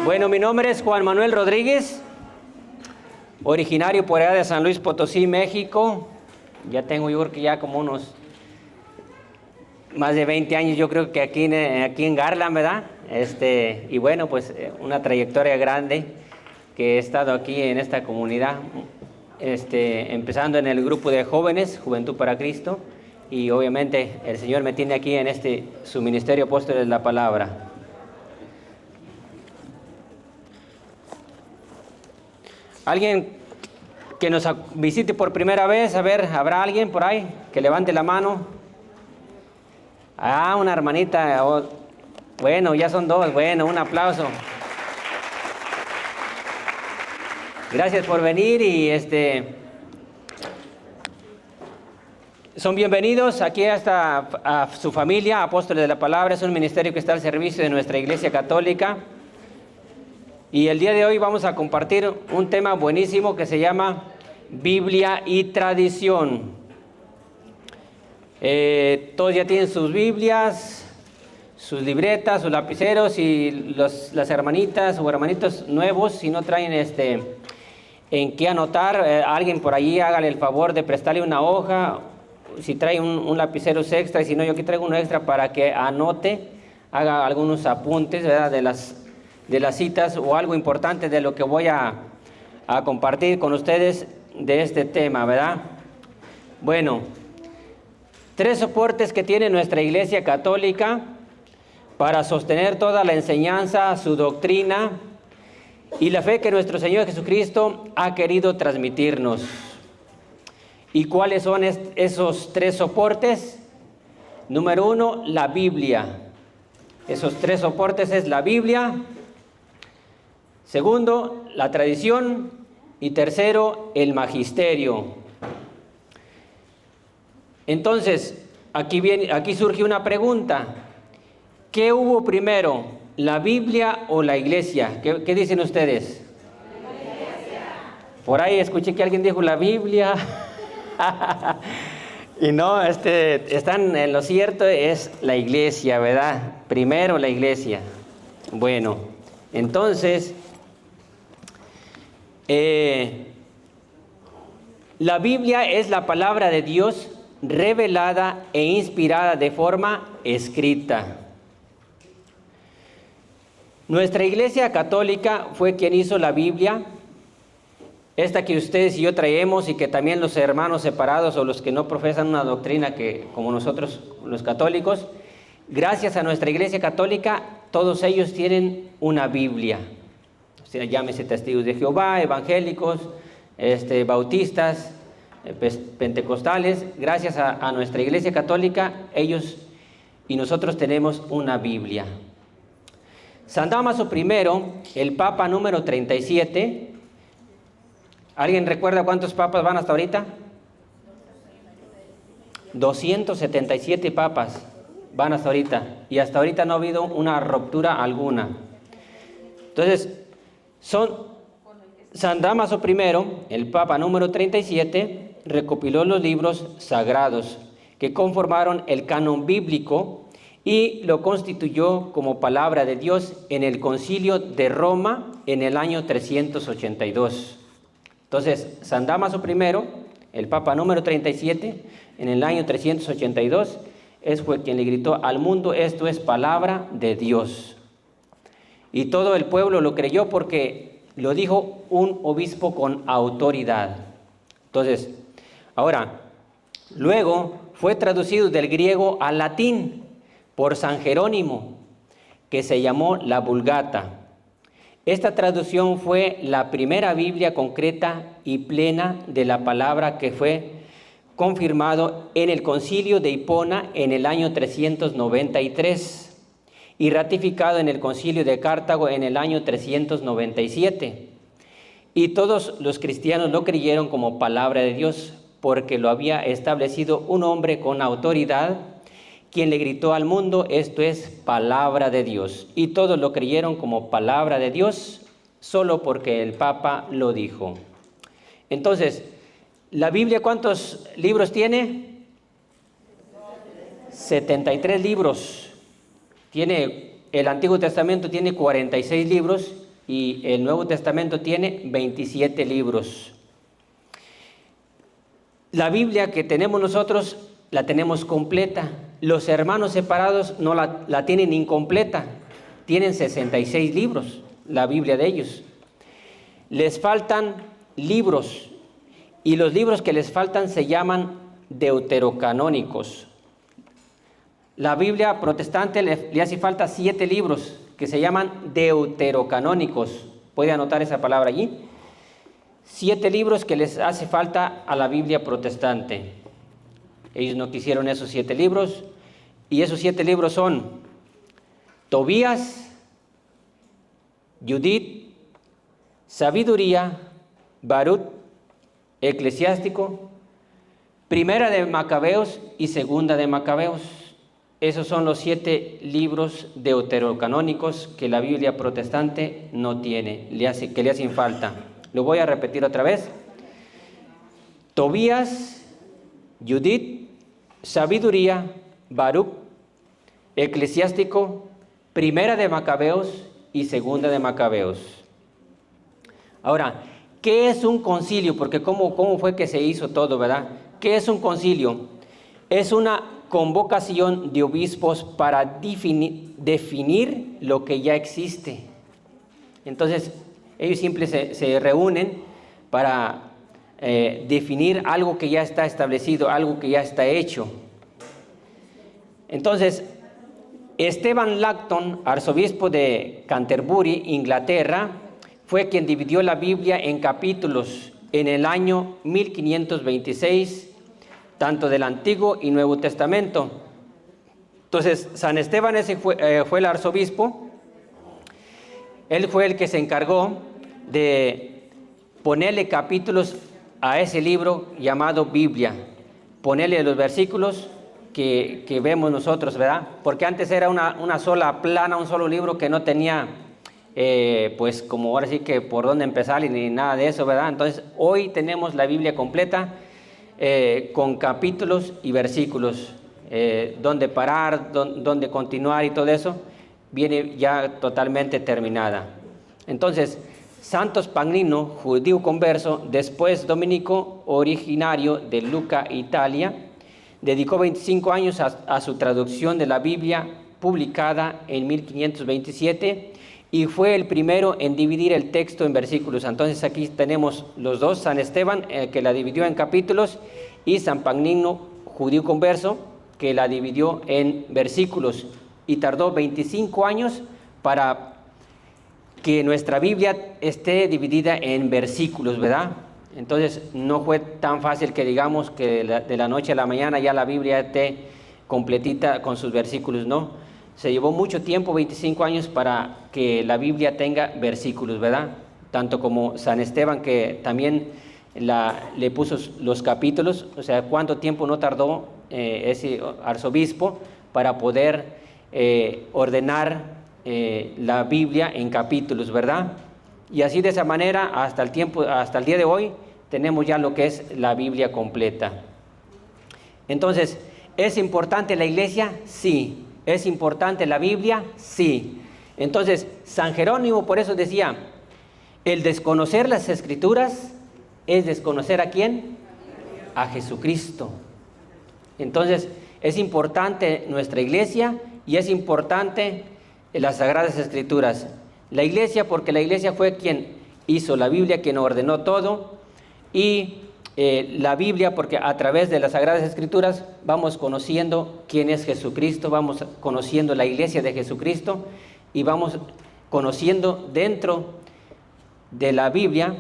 Bueno, mi nombre es Juan Manuel Rodríguez, originario por allá de San Luis Potosí, México. Ya tengo, yo creo que ya como unos más de 20 años, yo creo que aquí en Garland, ¿verdad? Y bueno, pues una trayectoria grande que he estado aquí en esta comunidad, empezando en el grupo de jóvenes, Juventud para Cristo, y obviamente el Señor me tiene aquí en su ministerio apóstol de la palabra. Alguien que nos visite por primera vez, a ver, ¿habrá alguien por ahí que levante la mano? Ah, una hermanita. Bueno, ya son dos. Bueno, un aplauso. Gracias por venir y son bienvenidos aquí hasta a su familia, Apóstoles de la Palabra. Es un ministerio que está al servicio de nuestra Iglesia Católica. Y el día de hoy vamos a compartir un tema buenísimo que se llama Biblia y tradición. Todos ya tienen sus Biblias, sus libretas, sus lapiceros, y las hermanitas o hermanitos nuevos, si no traen en qué anotar, alguien por allí hágale el favor de prestarle una hoja, si trae un lapicero extra, y si no, yo aquí traigo uno extra para que anote, haga algunos apuntes, ¿verdad?, de las citas o algo importante de lo que voy a compartir con ustedes de este tema, ¿verdad? Bueno, 3 soportes que tiene nuestra Iglesia Católica para sostener toda la enseñanza, su doctrina y la fe que nuestro Señor Jesucristo ha querido transmitirnos. ¿Y cuáles son esos 3 soportes? Número 1, la Biblia. Esos 3 soportes es la Biblia. Segundo, la tradición. Y tercero, el magisterio. Entonces, aquí surge una pregunta. ¿Qué hubo primero, la Biblia o la Iglesia? ¿Qué dicen ustedes? La Iglesia. Por ahí escuché que alguien dijo la Biblia. Y no, están en lo cierto, es la Iglesia, ¿verdad? Primero la Iglesia. Bueno, entonces, la Biblia es la palabra de Dios revelada e inspirada de forma escrita. Nuestra Iglesia Católica fue quien hizo la Biblia, esta que ustedes y yo traemos, y que también los hermanos separados o los que no profesan una doctrina como nosotros los católicos, gracias a nuestra Iglesia Católica, todos ellos tienen una Biblia. O sea, llámese testigos de Jehová, evangélicos, bautistas, pentecostales. Gracias a nuestra Iglesia Católica, ellos y nosotros tenemos una Biblia. San Dámaso I, el Papa número 37. ¿Alguien recuerda cuántos papas van hasta ahorita? 277 papas van hasta ahorita. Y hasta ahorita no ha habido una ruptura alguna. Entonces, San Dámaso I, el Papa número 37, recopiló los libros sagrados que conformaron el canon bíblico y lo constituyó como palabra de Dios en el Concilio de Roma en el año 382. Entonces, San Dámaso I, el Papa número 37, en el año 382, fue quien le gritó al mundo: esto es palabra de Dios. Y todo el pueblo lo creyó porque lo dijo un obispo con autoridad. Entonces, ahora, luego fue traducido del griego al latín por San Jerónimo, que se llamó la Vulgata. Esta traducción fue la primera Biblia concreta y plena de la palabra, que fue confirmado en el Concilio de Hipona en el año 393 y ratificado en el Concilio de Cartago en el año 397. Y todos los cristianos lo creyeron como palabra de Dios, porque lo había establecido un hombre con autoridad, quien le gritó al mundo: esto es palabra de Dios. Y todos lo creyeron como palabra de Dios, solo porque el Papa lo dijo. Entonces, ¿la Biblia cuántos libros tiene? 73 libros. El Antiguo Testamento tiene 46 libros y el Nuevo Testamento tiene 27 libros. La Biblia que tenemos nosotros la tenemos completa. Los hermanos separados no la tienen incompleta. Tienen 66 libros, la Biblia de ellos. Les faltan libros, y los libros que les faltan se llaman deuterocanónicos. La Biblia protestante le hace falta 7 libros que se llaman deuterocanónicos. ¿Puede anotar esa palabra allí? 7 libros que les hace falta a la Biblia protestante. Ellos no quisieron esos 7 libros, y esos 7 libros son Tobías, Judith, Sabiduría, Baruch, Eclesiástico, Primera de Macabeos y Segunda de Macabeos. Esos son los 7 libros deuterocanónicos que la Biblia protestante no tiene, que le hacen falta. Lo voy a repetir otra vez. Tobías, Judith, Sabiduría, Baruch, Eclesiástico, Primera de Macabeos y Segunda de Macabeos. Ahora, ¿qué es un concilio? Porque ¿cómo fue que se hizo todo, verdad? ¿Qué es un concilio? Es una convocación de obispos para definir lo que ya existe. Entonces, ellos siempre se reúnen para definir algo que ya está establecido, algo que ya está hecho. Entonces, Esteban Langton, arzobispo de Canterbury, Inglaterra, fue quien dividió la Biblia en capítulos en el año 1526, tanto del Antiguo y Nuevo Testamento. Entonces, San Esteban fue el arzobispo. Él fue el que se encargó de ponerle capítulos a ese libro llamado Biblia, ponerle los versículos que vemos nosotros, ¿verdad? Porque antes era una sola plana, un solo libro que no tenía, pues como ahora sí que por dónde empezar ni nada de eso, ¿verdad? Entonces hoy tenemos la Biblia completa con capítulos y versículos, dónde parar, dónde continuar y todo eso, viene ya totalmente terminada. Entonces, Santo Spagnino, judío converso, después dominico, originario de Lucca, Italia, dedicó 25 años a su traducción de la Biblia, publicada en 1527, y fue el primero en dividir el texto en versículos. Entonces aquí tenemos los dos, San Esteban, que la dividió en capítulos, y San Spagnino, judío converso, que la dividió en versículos, y tardó 25 años para que nuestra Biblia esté dividida en versículos, ¿verdad? Entonces no fue tan fácil que digamos que de la noche a la mañana ya la Biblia esté completita con sus versículos, no. Se llevó mucho tiempo, 25 años, para que la Biblia tenga versículos, ¿verdad? Tanto como San Esteban, que también le puso los capítulos, o sea, cuánto tiempo no tardó ese arzobispo para poder ordenar la Biblia en capítulos, ¿verdad? Y así de esa manera hasta el día de hoy tenemos ya lo que es la Biblia completa. Entonces, ¿es importante la iglesia? Sí. ¿Es importante la Biblia? Sí. Entonces, San Jerónimo por eso decía, el desconocer las Escrituras es desconocer ¿a quién? A Jesucristo. Entonces, es importante nuestra iglesia y es importante las Sagradas Escrituras. La iglesia, porque la iglesia fue quien hizo la Biblia, quien ordenó todo, y la Biblia, porque a través de las Sagradas Escrituras vamos conociendo quién es Jesucristo, vamos conociendo la iglesia de Jesucristo, y vamos conociendo dentro de la Biblia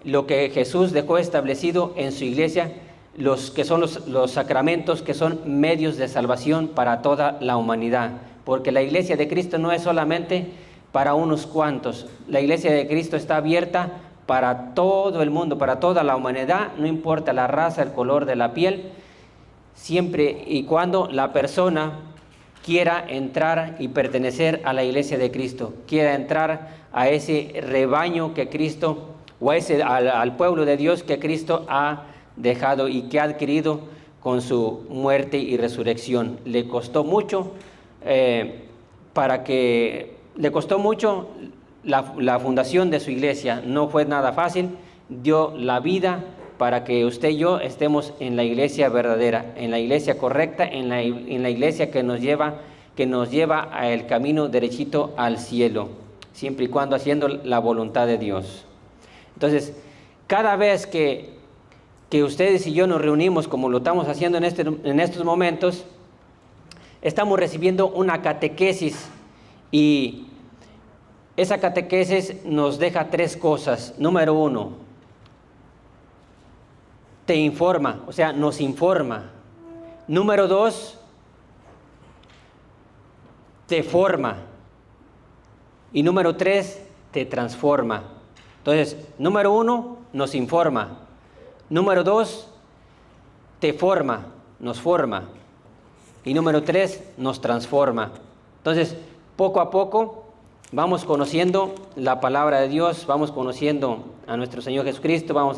lo que Jesús dejó establecido en su iglesia, los que son los sacramentos, que son medios de salvación para toda la humanidad, porque la iglesia de Cristo no es solamente para unos cuantos. La iglesia de Cristo está abierta para todo el mundo, para toda la humanidad, no importa la raza, el color de la piel, siempre y cuando la persona quiera entrar y pertenecer a la iglesia de Cristo, quiera entrar a ese rebaño que Cristo, o al pueblo de Dios que Cristo ha dejado y que ha adquirido con su muerte y resurrección. Le costó mucho la fundación de su iglesia. No fue nada fácil, dio la vida para que usted y yo estemos en la iglesia verdadera, en la iglesia correcta, en la iglesia que nos lleva al camino derechito al cielo, siempre y cuando haciendo la voluntad de Dios. Entonces, cada vez que ustedes y yo nos reunimos, como lo estamos haciendo en estos momentos, estamos recibiendo una catequesis, y esa catequesis nos deja 3 cosas. Número 1, te informa, o sea, nos informa. Número 2, te forma. Y número 3, te transforma. Entonces, número 1, nos informa. Número 2, te forma, nos forma. Y número 3, nos transforma. Entonces, poco a poco vamos conociendo la palabra de Dios, vamos conociendo a nuestro Señor Jesucristo, vamos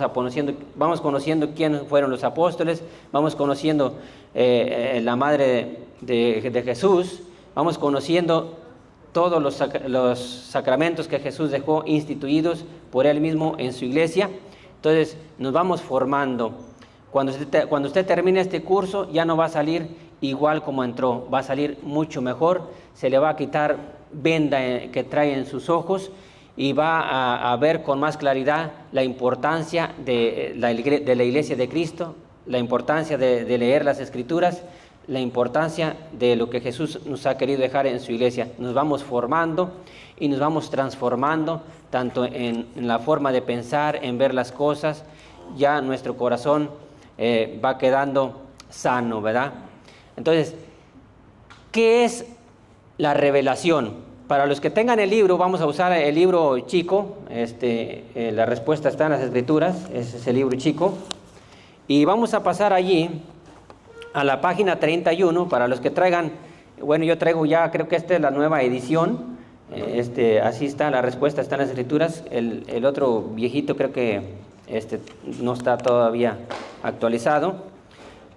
conociendo quiénes fueron los apóstoles, vamos conociendo la madre de Jesús, vamos conociendo todos los sacramentos que Jesús dejó instituidos por Él mismo en su iglesia. Entonces nos vamos formando. Cuando usted termine este curso, ya no va a salir igual como entró, va a salir mucho mejor, se le va a quitar venda que trae en sus ojos y va a ver con más claridad la importancia de la iglesia de Cristo, la importancia de leer las Escrituras, la importancia de lo que Jesús nos ha querido dejar en su iglesia. Nos vamos formando y nos vamos transformando, tanto en la forma de pensar, en ver las cosas. Ya nuestro corazón va quedando sano, ¿verdad? Entonces, ¿qué es la revelación? Para los que tengan el libro, vamos a usar el libro chico. La respuesta está en las Escrituras, ese es el libro chico. Y vamos a pasar allí a la página 31, para los que traigan. Bueno, yo traigo ya, creo que esta es la nueva edición. Así está, la respuesta está en las Escrituras. El otro viejito creo que no está todavía actualizado,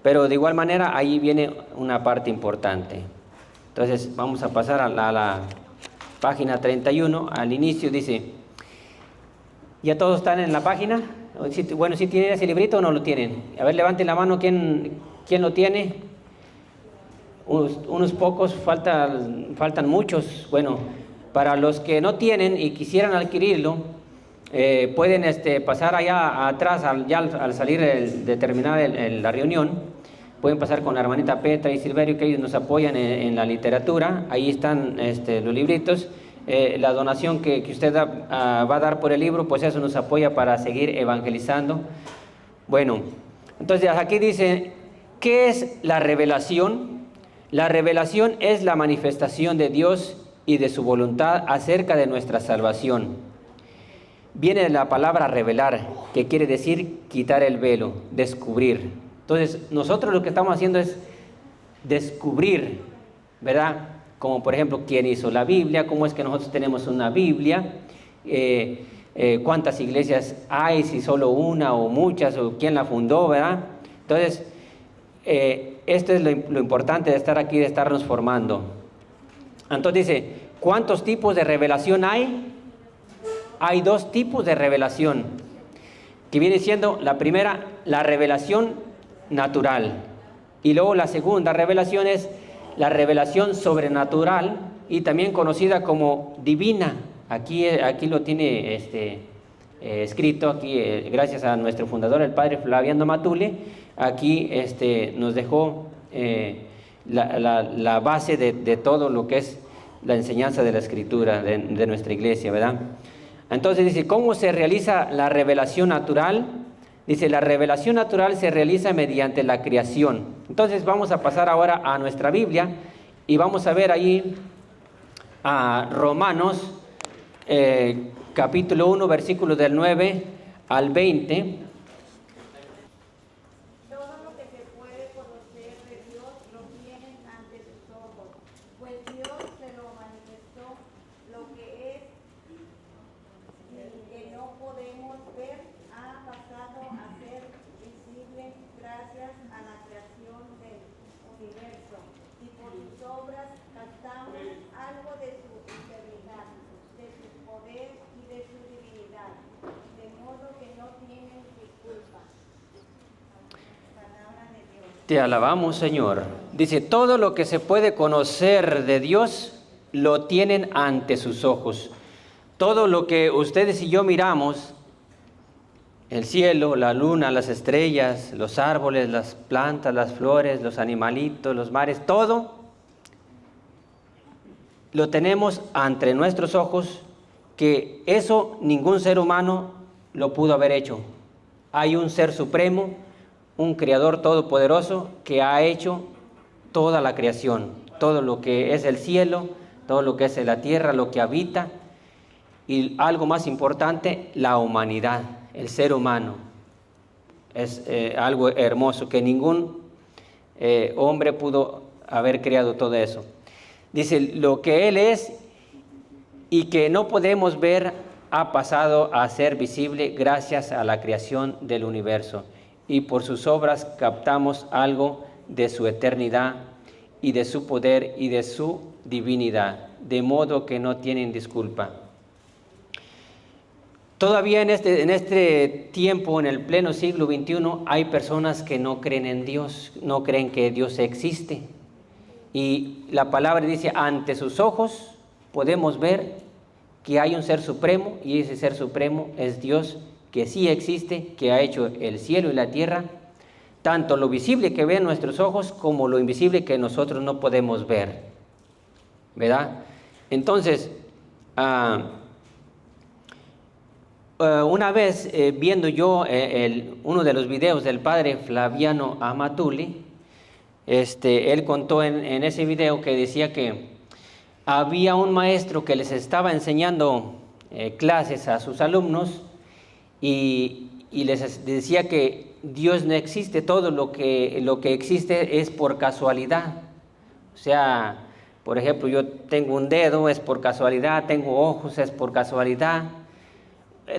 pero de igual manera ahí viene una parte importante. Entonces vamos a pasar a la página 31. Al inicio dice, ¿ya todos están en la página? Bueno, ¿sí tienen ese librito o no lo tienen? A ver, levanten la mano, ¿quién lo tiene? Unos pocos, faltan muchos. Bueno, para los que no tienen y quisieran adquirirlo, pueden pasar allá atrás, al salir de terminar la reunión, pueden pasar con la hermanita Petra y Silverio, que ellos nos apoyan en la literatura. Ahí están los libritos. La donación que usted va a dar por el libro, pues eso nos apoya para seguir evangelizando. Bueno, entonces aquí dice, ¿qué es la revelación? La revelación es la manifestación de Dios y de su voluntad acerca de nuestra salvación. Viene de la palabra revelar, que quiere decir quitar el velo, descubrir. Entonces, nosotros lo que estamos haciendo es descubrir, ¿verdad? Como por ejemplo, quién hizo la Biblia, cómo es que nosotros tenemos una Biblia, cuántas iglesias hay, si solo una o muchas, o quién la fundó, ¿verdad? Entonces, esto es lo importante de estar aquí, de estarnos formando. Entonces dice, ¿cuántos tipos de revelación hay? Hay 2 tipos de revelación, que viene siendo la primera, la revelación natural, y luego la segunda revelación es la revelación sobrenatural, y también conocida como divina. Aquí lo tiene escrito, aquí gracias a nuestro fundador, el padre Flaviano Matule. Aquí nos dejó la base de todo lo que es la enseñanza de la Escritura de nuestra iglesia, ¿verdad? Entonces dice, ¿cómo se realiza la revelación natural? Dice, la revelación natural se realiza mediante la creación. Entonces vamos a pasar ahora a nuestra Biblia y vamos a ver ahí a Romanos capítulo 1, versículos del 9 al 20. Obras captamos algo de su eternidad, de su poder Te alabamos, Señor. Dice, todo lo que se puede conocer de Dios lo tienen ante sus ojos. Todo lo que ustedes y yo miramos, el cielo, la luna, las estrellas, los árboles, las plantas, las flores, los animalitos, los mares, todo lo tenemos ante nuestros ojos, que eso ningún ser humano lo pudo haber hecho. Hay un ser supremo, un creador todopoderoso que ha hecho toda la creación, todo lo que es el cielo, todo lo que es la tierra, lo que habita, y algo más importante, la humanidad, el ser humano. Es algo hermoso, que ningún hombre pudo haber creado todo eso. Dice, lo que Él es y que no podemos ver ha pasado a ser visible gracias a la creación del universo, y por sus obras captamos algo de su eternidad y de su poder y de su divinidad, de modo que no tienen disculpa. Todavía en este tiempo, en el pleno siglo XXI, hay personas que no creen en Dios, no creen que Dios existe. Y la palabra dice, ante sus ojos podemos ver que hay un ser supremo, y ese ser supremo es Dios, que sí existe, que ha hecho el cielo y la tierra, tanto lo visible que ven nuestros ojos como lo invisible que nosotros no podemos ver, ¿verdad? Entonces, una vez viendo yo uno de los videos del padre Flaviano Amatuli, él contó en ese video que decía que había un maestro que les estaba enseñando clases a sus alumnos, y les decía que Dios no existe, todo lo que existe es por casualidad. O sea, por ejemplo, yo tengo un dedo, es por casualidad, tengo ojos, es por casualidad.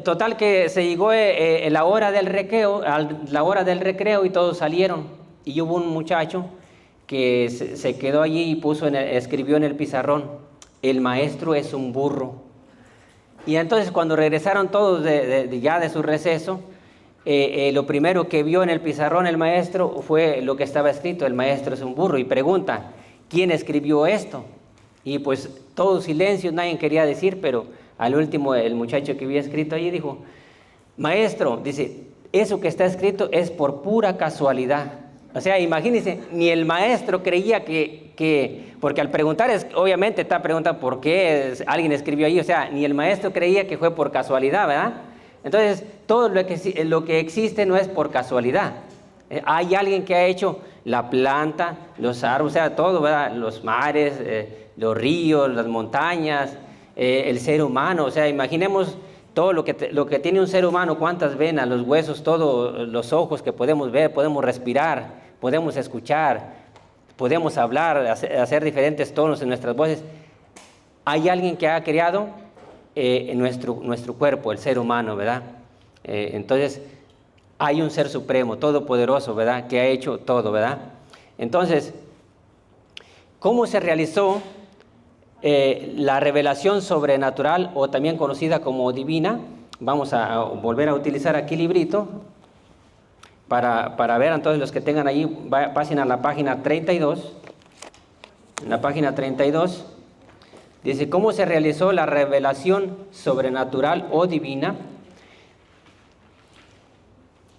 Total que se llegó la hora del recreo y todos salieron, y hubo un muchacho que se quedó allí y escribió en el pizarrón, el maestro es un burro. Y entonces cuando regresaron todos ya de su receso, lo primero que vio en el pizarrón el maestro fue lo que estaba escrito, el maestro es un burro, y pregunta, ¿quién escribió esto? Y pues todo silencio, nadie quería decir, pero al último el muchacho que había escrito allí dijo, maestro, dice, eso que está escrito es por pura casualidad. O sea, imagínense, ni el maestro creía porque al preguntar, obviamente está preguntando por qué alguien escribió ahí, o sea, ni el maestro creía que fue por casualidad, ¿verdad? Entonces, todo lo que existe no es por casualidad. Hay alguien que ha hecho la planta, los árboles, o sea, todo, ¿verdad? Los mares, los ríos, las montañas, el ser humano, o sea, imaginemos todo lo que tiene un ser humano, cuántas venas, los huesos, todos los ojos que podemos ver, podemos respirar, podemos escuchar, podemos hablar, hacer diferentes tonos en nuestras voces. Hay alguien que ha creado nuestro cuerpo, el ser humano, ¿verdad? Entonces, hay un ser supremo, todopoderoso, ¿verdad? Que ha hecho todo, ¿verdad? Entonces, ¿cómo se realizó la revelación sobrenatural, o también conocida como divina? Vamos a volver a utilizar aquí el librito para ver. Entonces, los que tengan ahí, pasen a la página 32. En la página 32 dice, ¿cómo se realizó la revelación sobrenatural o divina?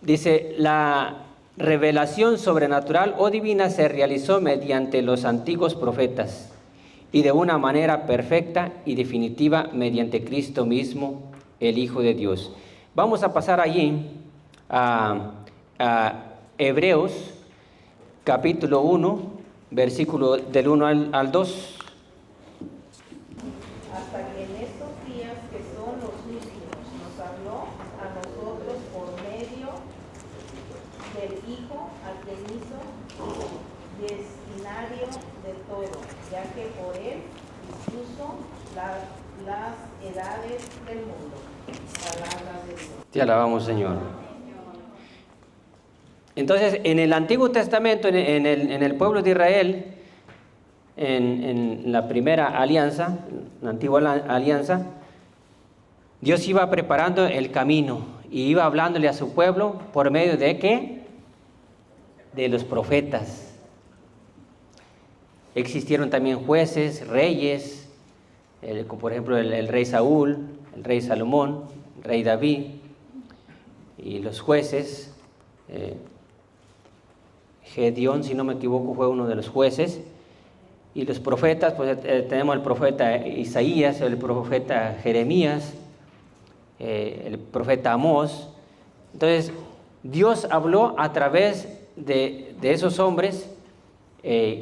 Dice, la revelación sobrenatural o divina se realizó mediante los antiguos profetas, y de una manera perfecta y definitiva mediante Cristo mismo, el Hijo de Dios. Vamos a pasar allí a Hebreos, capítulo 1, versículo del 1 al 2. Hasta que en estos días que son los últimos, nos habló a nosotros por medio del Hijo, al que hizo destinario de todo, ya que por él dispuso las edades del mundo. Palabra de Dios. Te alabamos, Señor. Entonces, en el Antiguo Testamento, en el pueblo de Israel, en la primera alianza, la antigua alianza, Dios iba preparando el camino y iba hablándole a su pueblo por medio de ¿qué? de los profetas. Existieron también jueces, reyes, como por ejemplo el rey Saúl, el rey Salomón, el rey David, y los jueces. Gedeón, si no me equivoco, fue uno de los jueces. Y los profetas, pues tenemos el profeta Isaías, el profeta Jeremías, el profeta Amós. Entonces, Dios habló a través de esos hombres,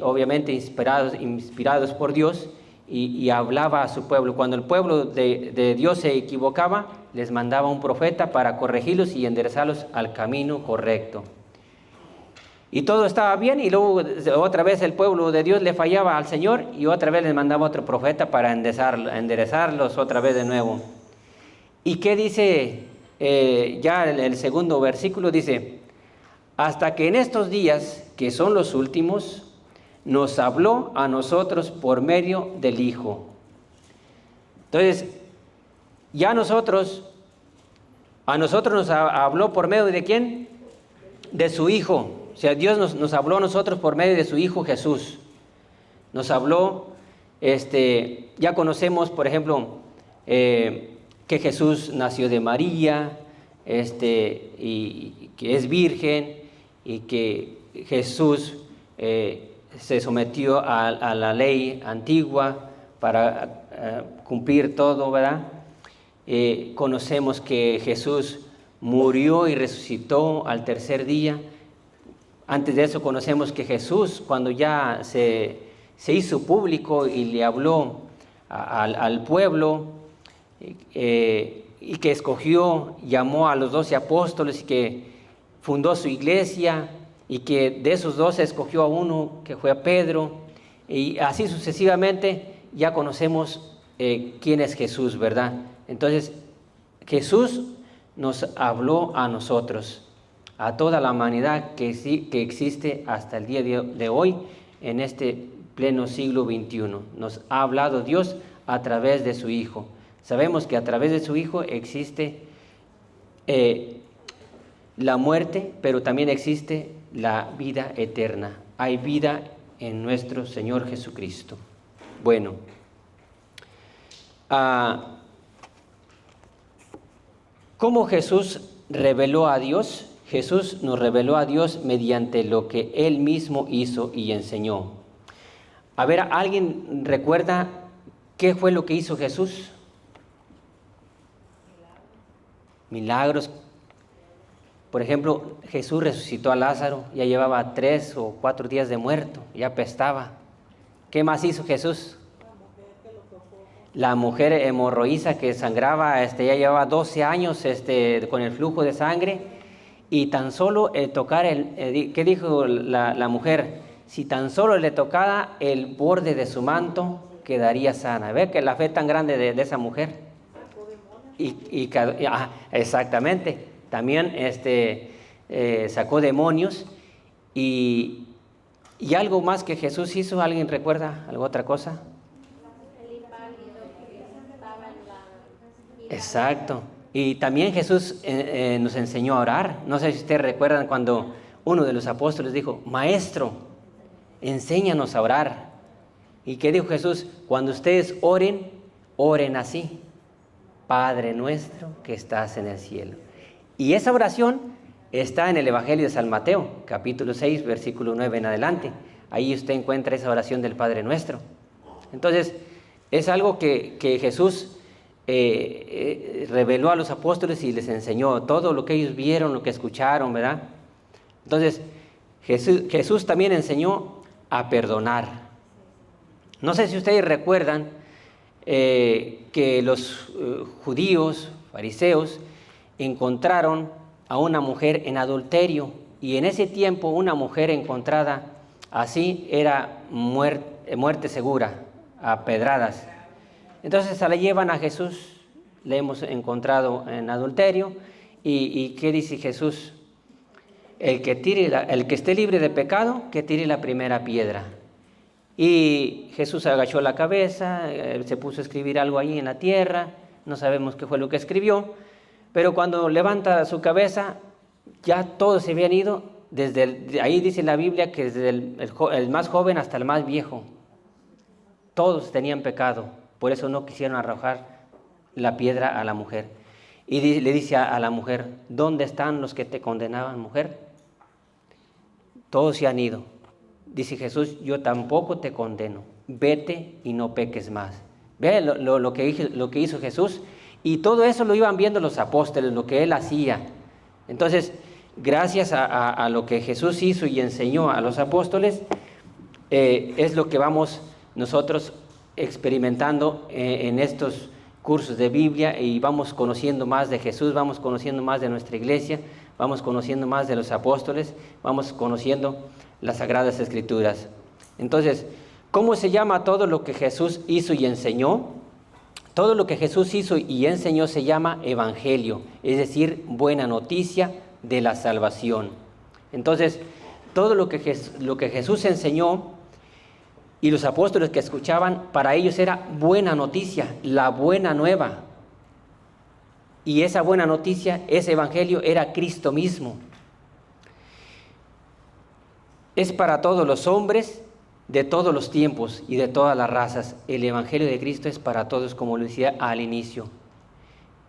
obviamente inspirados por Dios, y hablaba a su pueblo. Cuando el pueblo de Dios se equivocaba, les mandaba un profeta para corregirlos y enderezarlos al camino correcto. Y todo estaba bien, y luego otra vez el pueblo de Dios le fallaba al Señor, y otra vez les mandaba otro profeta para enderezarlos otra vez de nuevo. ¿Y qué dice ya el segundo versículo? Dice: hasta que en estos días, que son los últimos, nos habló a nosotros por medio del Hijo. Entonces, ya a nosotros nos habló por medio de ¿quién? De su Hijo. O sea, Dios nos habló a nosotros por medio de su Hijo Jesús. Nos habló, ya conocemos, por ejemplo, que Jesús nació de María, y que es virgen, y que Jesús se sometió a la ley antigua para cumplir todo, ¿verdad? Conocemos que Jesús murió y resucitó al tercer día. Antes de eso conocemos que Jesús, cuando ya se hizo público y le habló al pueblo, y que escogió, llamó a los 12 apóstoles, y que fundó su iglesia, y que de esos 12 escogió a uno, que fue a Pedro, y así sucesivamente ya conocemos quién es Jesús, ¿verdad? Entonces, Jesús nos habló a nosotros, a toda la humanidad que existe hasta el día de hoy, en este pleno siglo XXI. Nos ha hablado Dios a través de su Hijo. Sabemos que a través de su Hijo existe la muerte, pero también existe la vida eterna. Hay vida en nuestro Señor Jesucristo. Bueno, ¿cómo Jesús reveló a Dios? Jesús nos reveló a Dios mediante lo que Él mismo hizo y enseñó. A ver, ¿alguien recuerda qué fue lo que hizo Jesús? Milagros. Por ejemplo, Jesús resucitó a Lázaro, ya llevaba 3 o 4 días de muerto, ya apestaba. ¿Qué más hizo Jesús? La mujer hemorroísa que sangraba, ya llevaba 12 años con el flujo de sangre, y tan solo tocar ¿qué dijo la mujer? Si tan solo le tocara el borde de su manto, quedaría sana. ¿Ve que la fe tan grande de esa mujer? Exactamente. También sacó demonios, y algo más que Jesús hizo. ¿Alguien recuerda alguna otra cosa? Exacto. Y también Jesús nos enseñó a orar. No sé si ustedes recuerdan cuando uno de los apóstoles dijo: Maestro, enséñanos a orar. ¿Y qué dijo Jesús? Cuando ustedes oren, oren así: Padre nuestro que estás en el cielo. Y esa oración está en el Evangelio de San Mateo, capítulo 6, versículo 9 en adelante. Ahí usted encuentra esa oración del Padre nuestro. Entonces, es algo que Jesús reveló a los apóstoles y les enseñó todo lo que ellos vieron, lo que escucharon, ¿verdad? Entonces, Jesús también enseñó a perdonar. No sé si ustedes recuerdan que los judíos, fariseos, encontraron a una mujer en adulterio, y en ese tiempo una mujer encontrada así era muerte segura, a pedradas. Entonces se la llevan a Jesús, le hemos encontrado en adulterio, y ¿qué dice Jesús? El que esté libre de pecado, que tire la primera piedra. Y Jesús agachó la cabeza, se puso a escribir algo ahí en la tierra, no sabemos qué fue lo que escribió, pero cuando levanta su cabeza, ya todos se habían ido, ahí dice la Biblia que desde el más joven hasta el más viejo, todos tenían pecado, por eso no quisieron arrojar la piedra a la mujer. Y le dice a la mujer, ¿dónde están los que te condenaban, mujer? Todos se han ido. Dice Jesús, yo tampoco te condeno, vete y no peques más. Ve lo que hizo Jesús, y todo eso lo iban viendo los apóstoles, lo que él hacía. Entonces, gracias a lo que Jesús hizo y enseñó a los apóstoles, es lo que vamos nosotros experimentando en estos cursos de Biblia, y vamos conociendo más de Jesús, vamos conociendo más de nuestra iglesia, vamos conociendo más de los apóstoles, vamos conociendo las Sagradas Escrituras. Entonces, ¿cómo se llama todo lo que Jesús hizo y enseñó? Todo lo que Jesús hizo y enseñó se llama evangelio, es decir, buena noticia de la salvación. Entonces, todo lo que Jesús enseñó y los apóstoles que escuchaban, para ellos era buena noticia, la buena nueva. Y esa buena noticia, ese evangelio, era Cristo mismo. Es para todos los hombres de todos los tiempos y de todas las razas. El evangelio de Cristo es para todos, como lo decía al inicio.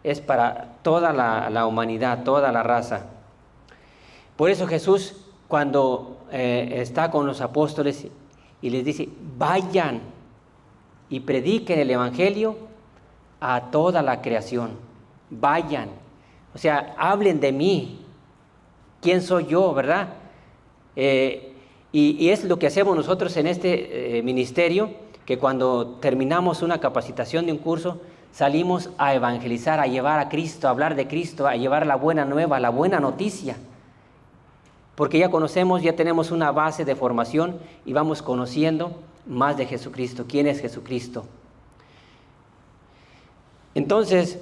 Es para toda la humanidad, toda la raza. Por eso Jesús, cuando está con los apóstoles y les dice, vayan y prediquen el evangelio a toda la creación. Vayan, o sea, hablen de mí. ¿Quién soy yo, verdad? Y es lo que hacemos nosotros en este ministerio, que cuando terminamos una capacitación de un curso, salimos a evangelizar, a llevar a Cristo, a hablar de Cristo, a llevar la buena nueva, la buena noticia. Porque ya conocemos, ya tenemos una base de formación y vamos conociendo más de Jesucristo. ¿Quién es Jesucristo? Entonces,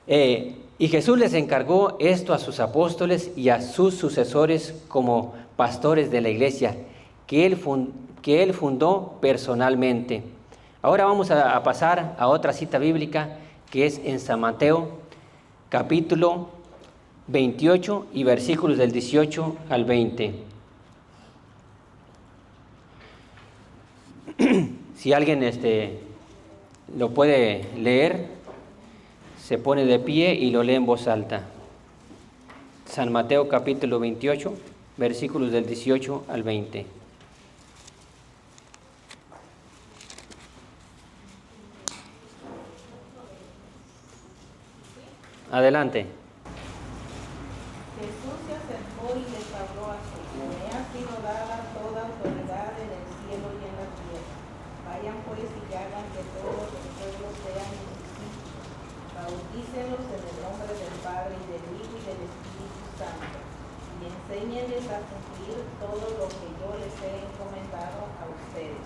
y Jesús les encargó esto a sus apóstoles y a sus sucesores como pastores de la iglesia, que él fundó personalmente. Ahora vamos a pasar a otra cita bíblica, que es en San Mateo, capítulo 28 y versículos del 18 al 20. Si alguien lo puede leer, se pone de pie y lo lee en voz alta. San Mateo capítulo 28, versículos del 18 al 20. Adelante. Jesús se acercó y les habló así: me ha sido dada toda autoridad en el cielo y en la tierra. Vayan pues y hagan que todos los pueblos sean mis discípulos. Bautícenlos en el nombre del Padre y del Hijo y del Espíritu Santo, y enséñenles a cumplir todo lo que yo les he encomendado a ustedes.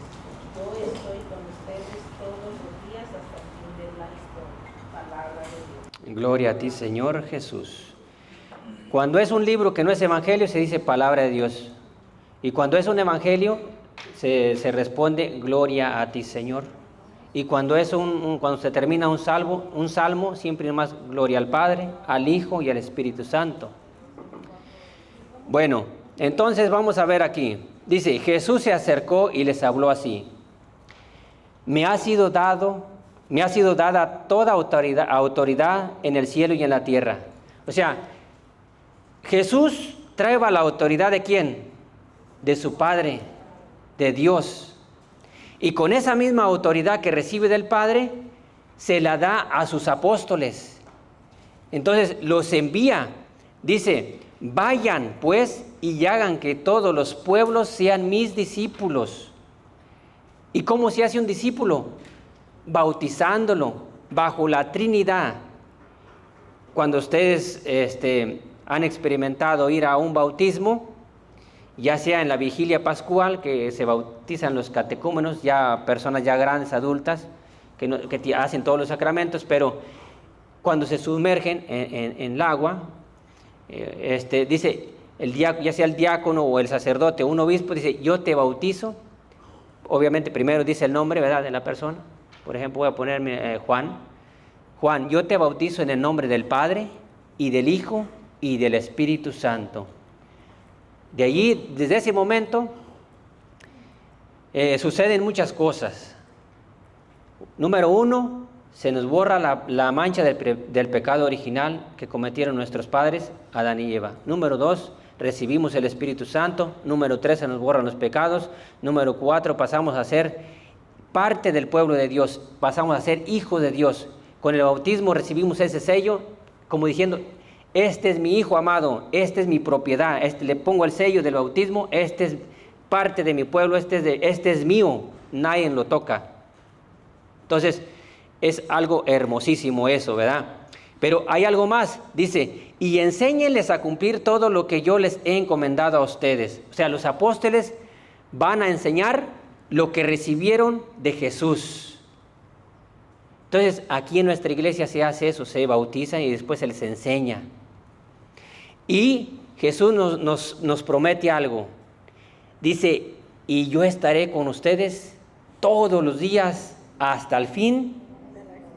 Yo estoy con ustedes todos los días hasta el fin de la historia. Palabra de Dios. Gloria a ti, Señor Jesús. Cuando es un libro que no es evangelio, se dice palabra de Dios. Y cuando es un evangelio, se responde gloria a ti, Señor. Y cuando cuando se termina un salmo, siempre más gloria al Padre, al Hijo y al Espíritu Santo. Bueno, entonces vamos a ver aquí. Dice, Jesús se acercó y les habló así: me ha sido dada toda autoridad en el cielo y en la tierra. O sea, Jesús trae la autoridad ¿de quién? De su Padre, de Dios. Y con esa misma autoridad que recibe del Padre, se la da a sus apóstoles. Entonces los envía. Dice, vayan pues y hagan que todos los pueblos sean mis discípulos. ¿Y cómo se hace un discípulo? Bautizándolo bajo la Trinidad. Cuando ustedes han experimentado ir a un bautismo, ya sea en la vigilia pascual, que se bautizan los catecúmenos, ya personas ya grandes, adultas, que hacen todos los sacramentos, pero cuando se sumergen en el agua, dice, ya sea el diácono o el sacerdote o un obispo, dice, yo te bautizo. Obviamente primero dice el nombre, ¿verdad?, de la persona. Por ejemplo, voy a ponerme Juan. Juan, yo te bautizo en el nombre del Padre y del Hijo y del Espíritu Santo. De allí, desde ese momento, suceden muchas cosas. Número 1, se nos borra la mancha del pecado original que cometieron nuestros padres, Adán y Eva. Número 2, recibimos el Espíritu Santo. Número 3, se nos borran los pecados. Número 4, pasamos a ser parte del pueblo de Dios, pasamos a ser hijos de Dios. Con el bautismo recibimos ese sello, como diciendo, este es mi hijo amado, esta es mi propiedad, le pongo el sello del bautismo, este es parte de mi pueblo, este es mío, nadie lo toca. Entonces, es algo hermosísimo eso, ¿verdad? Pero hay algo más, dice, y enséñenles a cumplir todo lo que yo les he encomendado a ustedes. O sea, los apóstoles van a enseñar lo que recibieron de Jesús. Entonces, aquí en nuestra iglesia se hace eso, se bautiza y después se les enseña. Y Jesús nos promete algo. Dice, y yo estaré con ustedes todos los días hasta el fin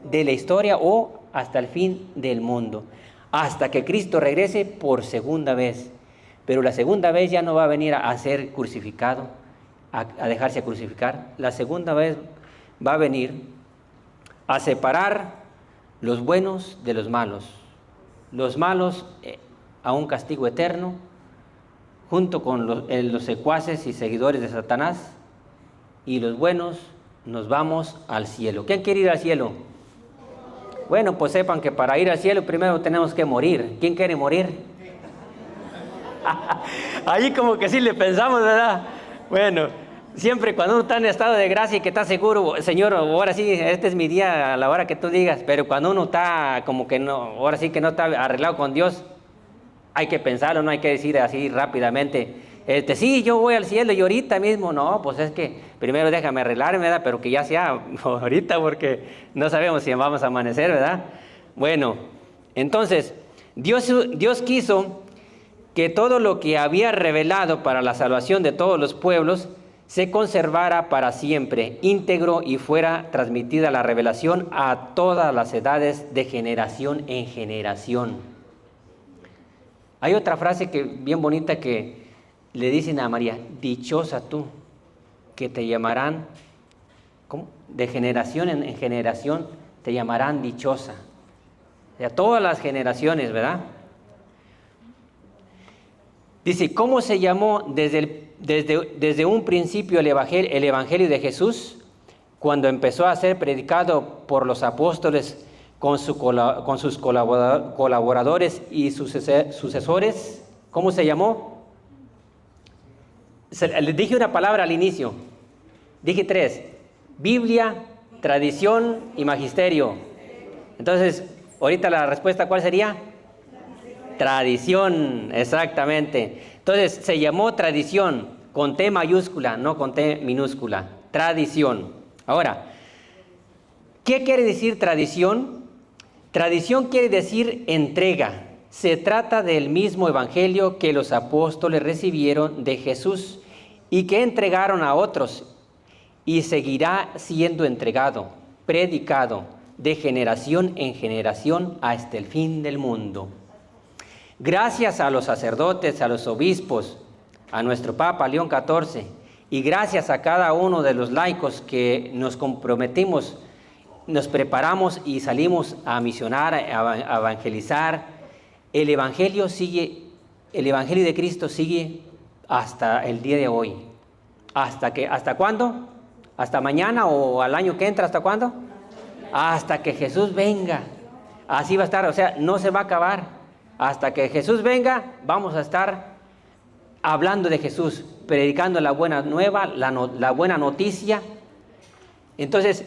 de la historia o hasta el fin del mundo, hasta que Cristo regrese por segunda vez. Pero la segunda vez ya no va a venir a ser crucificado, a dejarse crucificar. La segunda vez va a venir a separar los buenos de los malos a un castigo eterno, junto con los secuaces y seguidores de Satanás, y los buenos nos vamos al cielo. ¿Quién quiere ir al cielo? Bueno, pues sepan que para ir al cielo primero tenemos que morir. ¿Quién quiere morir? Ahí como que sí le pensamos, ¿verdad? Bueno, siempre cuando uno está en estado de gracia y que está seguro, Señor, ahora sí, este es mi día a la hora que tú digas, pero cuando uno está como que no, ahora sí que no está arreglado con Dios, hay que pensarlo, no hay que decir así rápidamente, sí, yo voy al cielo y ahorita mismo, no, pues es que primero déjame arreglarme, ¿verdad? Pero que ya sea ahorita porque no sabemos si vamos a amanecer, ¿verdad? Bueno, entonces, Dios quiso que todo lo que había revelado para la salvación de todos los pueblos se conservara para siempre, íntegro, y fuera transmitida la revelación a todas las edades, de generación en generación. Hay otra frase bien bonita que le dicen a María, dichosa tú, que te llamarán, ¿cómo? De generación en generación te llamarán dichosa. O sea, todas las generaciones, ¿verdad? Dice, ¿cómo se llamó desde un principio el Evangelio de Jesús? Cuando empezó a ser predicado por los apóstoles con sus colaboradores y sucesores. ¿Cómo se llamó? Les dije una palabra al inicio. Dije 3. Biblia, tradición y magisterio. Entonces, ahorita la respuesta, ¿cuál sería? Tradición, exactamente. Entonces, se llamó tradición, con T mayúscula, no con T minúscula. Tradición. Ahora, ¿qué quiere decir tradición? Tradición quiere decir entrega. Se trata del mismo evangelio que los apóstoles recibieron de Jesús y que entregaron a otros, y seguirá siendo entregado, predicado de generación en generación hasta el fin del mundo. Gracias a los sacerdotes, a los obispos, a nuestro Papa León XIV, y gracias a cada uno de los laicos que nos comprometimos, nos preparamos y salimos a misionar, a evangelizar, el Evangelio de Cristo sigue hasta el día de hoy. ¿Hasta cuándo? ¿Hasta mañana o al año que entra? ¿Hasta cuándo? Hasta que Jesús venga. Así va a estar, o sea, no se va a acabar. Hasta que Jesús venga, vamos a estar hablando de Jesús, predicando la buena nueva, la buena noticia. Entonces,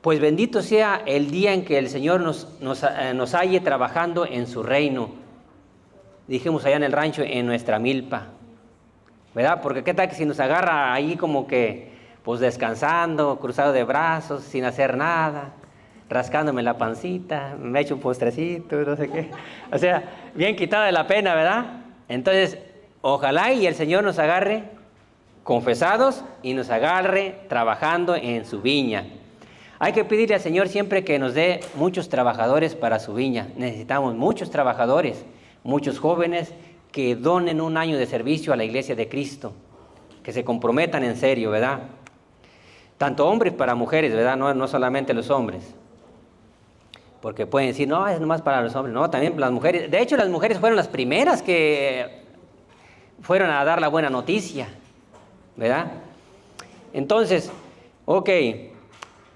pues bendito sea el día en que el Señor nos halle trabajando en su reino. Dijimos allá en el rancho, en nuestra milpa, ¿verdad? Porque qué tal que si nos agarra ahí como que, pues descansando, cruzado de brazos, sin hacer nada, rascándome la pancita, me echo un postrecito, no sé qué. O sea, bien quitada de la pena, ¿verdad? Entonces, ojalá y el Señor nos agarre confesados y nos agarre trabajando en su viña. Hay que pedirle al Señor siempre que nos dé muchos trabajadores para su viña. Necesitamos muchos trabajadores, muchos jóvenes que donen un año de servicio a la iglesia de Cristo, que se comprometan en serio, ¿verdad? Tanto hombres para mujeres, ¿verdad? No solamente los hombres. Porque pueden decir, no, es nomás para los hombres. No, también las mujeres. De hecho, las mujeres fueron las primeras que fueron a dar la buena noticia, ¿verdad? Entonces, ok,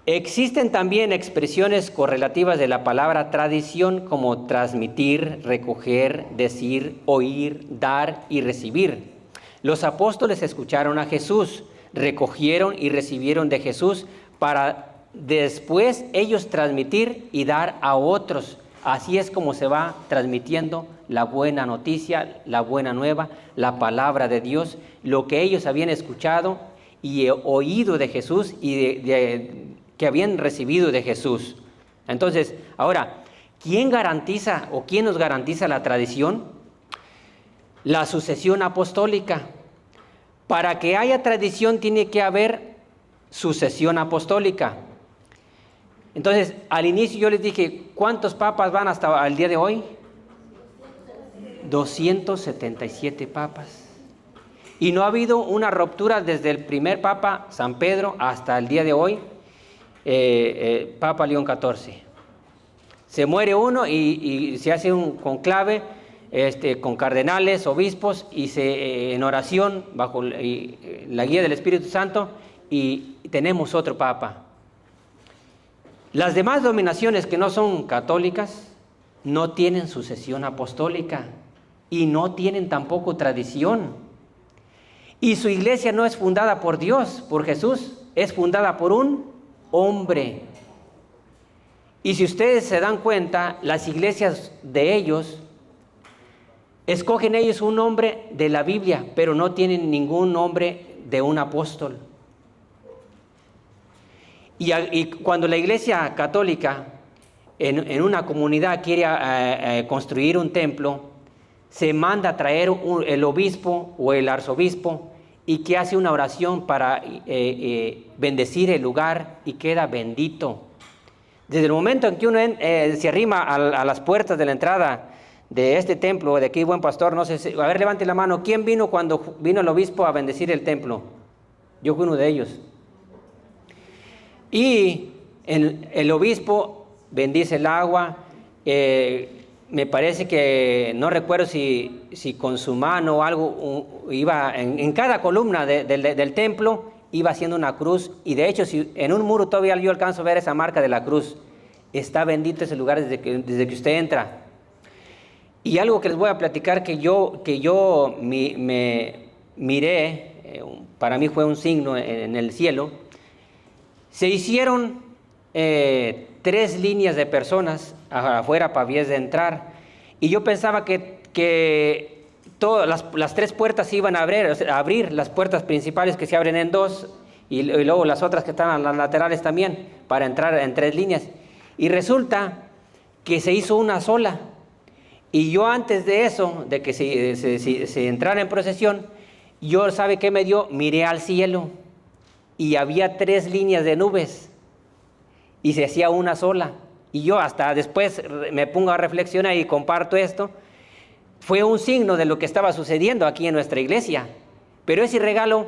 existen también expresiones correlativas de la palabra tradición como transmitir, recoger, decir, oír, dar y recibir. Los apóstoles escucharon a Jesús, recogieron y recibieron de Jesús para después ellos transmitir y dar a otros. Así es como se va transmitiendo la buena noticia, la buena nueva, la palabra de Dios, lo que ellos habían escuchado y oído de Jesús y que habían recibido de Jesús. Entonces, ahora, ¿quién garantiza o quién nos garantiza la tradición? La sucesión apostólica. Para que haya tradición tiene que haber sucesión apostólica. Entonces, al inicio yo les dije, ¿cuántos papas van hasta el día de hoy? 277 papas. Y no ha habido una ruptura desde el primer papa, San Pedro, hasta el día de hoy, Papa León XIV. Se muere uno y se hace un conclave con cardenales, obispos, y en oración, bajo la guía del Espíritu Santo, y tenemos otro papa. Las demás denominaciones que no son católicas no tienen sucesión apostólica y no tienen tampoco tradición. Y su iglesia no es fundada por Dios, por Jesús, es fundada por un hombre. Y si ustedes se dan cuenta, las iglesias de ellos, escogen ellos un nombre de la Biblia, pero no tienen ningún nombre de un apóstol. Y cuando la iglesia católica en una comunidad quiere construir un templo, se manda a traer el obispo o el arzobispo y que hace una oración para bendecir el lugar y queda bendito. Desde el momento en que uno se arrima a las puertas de la entrada de este templo, de aquí Buen Pastor, no sé si, a ver, levante la mano, ¿quién vino cuando vino el obispo a bendecir el templo? Yo fui uno de ellos. Y el obispo bendice el agua, me parece que, no recuerdo si con su mano o algo, iba en cada columna del templo, iba haciendo una cruz, y de hecho si en un muro todavía yo alcanzo a ver esa marca de la cruz. Está bendito ese lugar desde que usted entra. Y algo que les voy a platicar que yo me miré, para mí fue un signo en el cielo. Se hicieron 3 líneas de personas afuera para vías de entrar, y yo pensaba que todas las 3 puertas iban a abrir las puertas principales, que se abren en 2, y luego las otras que están a las laterales también, para entrar en 3 líneas. Y resulta que se hizo una sola. Y yo antes de eso, de que se entrara en procesión, yo, ¿sabe qué me dio? Miré al cielo y había 3 líneas de nubes y se hacía una sola. Y yo hasta después me pongo a reflexionar y comparto esto. Fue un signo de lo que estaba sucediendo aquí en nuestra iglesia. Pero ese regalo,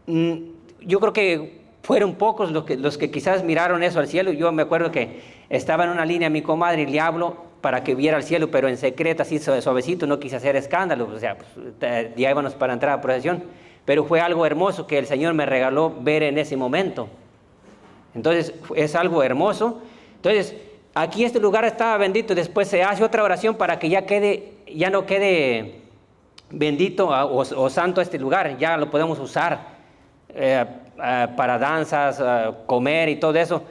yo creo que fueron pocos los que quizás miraron eso al cielo. Yo me acuerdo que estaba en una línea mi comadre y le hablo para que viera el cielo, pero en secreto, así suavecito, no quise hacer escándalo. O sea, pues, ya íbamos para entrar a procesión. Pero fue algo hermoso que el Señor me regaló ver en ese momento. Entonces, es algo hermoso. Entonces, aquí este lugar estaba bendito. Después se hace otra oración para que ya no quede bendito o santo este lugar. Ya lo podemos usar para danzas, comer y todo eso.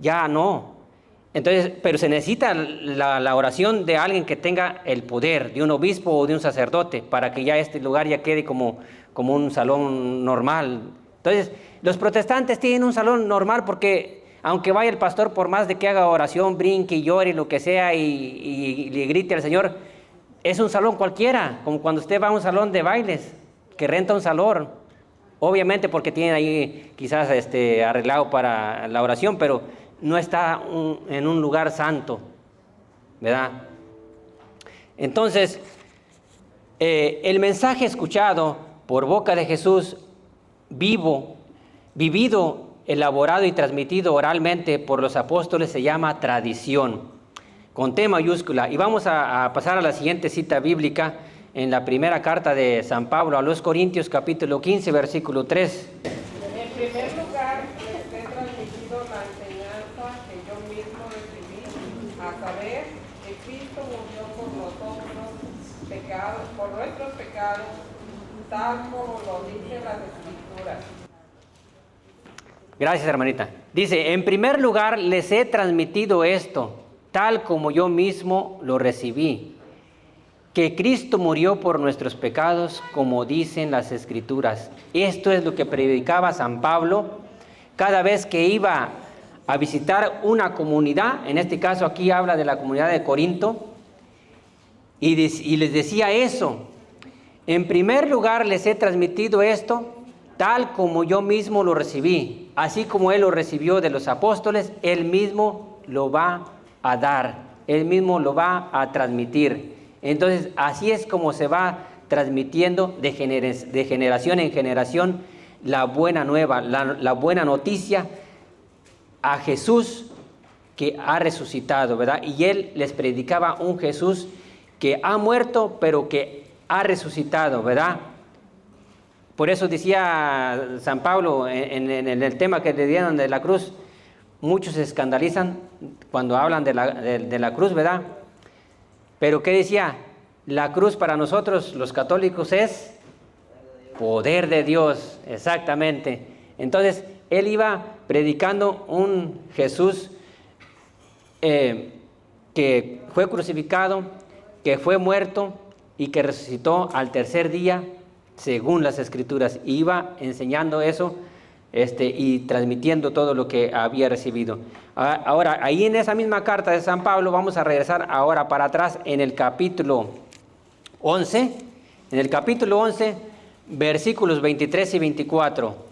Ya no. Entonces, pero se necesita la oración de alguien que tenga el poder, de un obispo o de un sacerdote, para que ya este lugar ya quede como un salón normal. Entonces, los protestantes tienen un salón normal porque aunque vaya el pastor, por más de que haga oración, brinque y llore, lo que sea, y le grite al Señor, es un salón cualquiera, como cuando usted va a un salón de bailes, que renta un salón, obviamente porque tiene ahí quizás arreglado para la oración, pero no está en un lugar santo, ¿verdad? Entonces, el mensaje escuchado por boca de Jesús, vivido, elaborado y transmitido oralmente por los apóstoles, se llama tradición, con T mayúscula. Y vamos a pasar a la siguiente cita bíblica en la primera carta de San Pablo a los Corintios, capítulo 15, versículo 3. En primer lugar, les he transmitido la enseñanza que yo mismo recibí, a saber que Cristo murió por nuestros pecados, tal como lo dicen las Escrituras. Gracias, hermanita. Dice, en primer lugar, les he transmitido esto, tal como yo mismo lo recibí, que Cristo murió por nuestros pecados, como dicen las Escrituras. Esto es lo que predicaba San Pablo cada vez que iba a visitar una comunidad. En este caso aquí habla de la comunidad de Corinto, y les decía eso. En primer lugar les he transmitido esto, tal como yo mismo lo recibí. Así como Él lo recibió de los apóstoles, Él mismo lo va a dar, Él mismo lo va a transmitir. Entonces, así es como se va transmitiendo de generación en generación la buena nueva, la buena noticia a Jesús que ha resucitado, ¿verdad? Y Él les predicaba un Jesús que ha muerto, pero que ha resucitado, ¿verdad? Por eso decía San Pablo en el tema que le dieron de la cruz, muchos se escandalizan cuando hablan de la cruz, ¿verdad? Pero ¿qué decía? La cruz para nosotros, los católicos, es poder de Dios, exactamente. Entonces, él iba predicando un Jesús que fue crucificado, que fue muerto y que resucitó al tercer día, según las Escrituras. Y iba enseñando eso y transmitiendo todo lo que había recibido. Ahora, ahí en esa misma carta de San Pablo, vamos a regresar ahora para atrás en el capítulo 11. En el capítulo 11, versículos 23 y 24.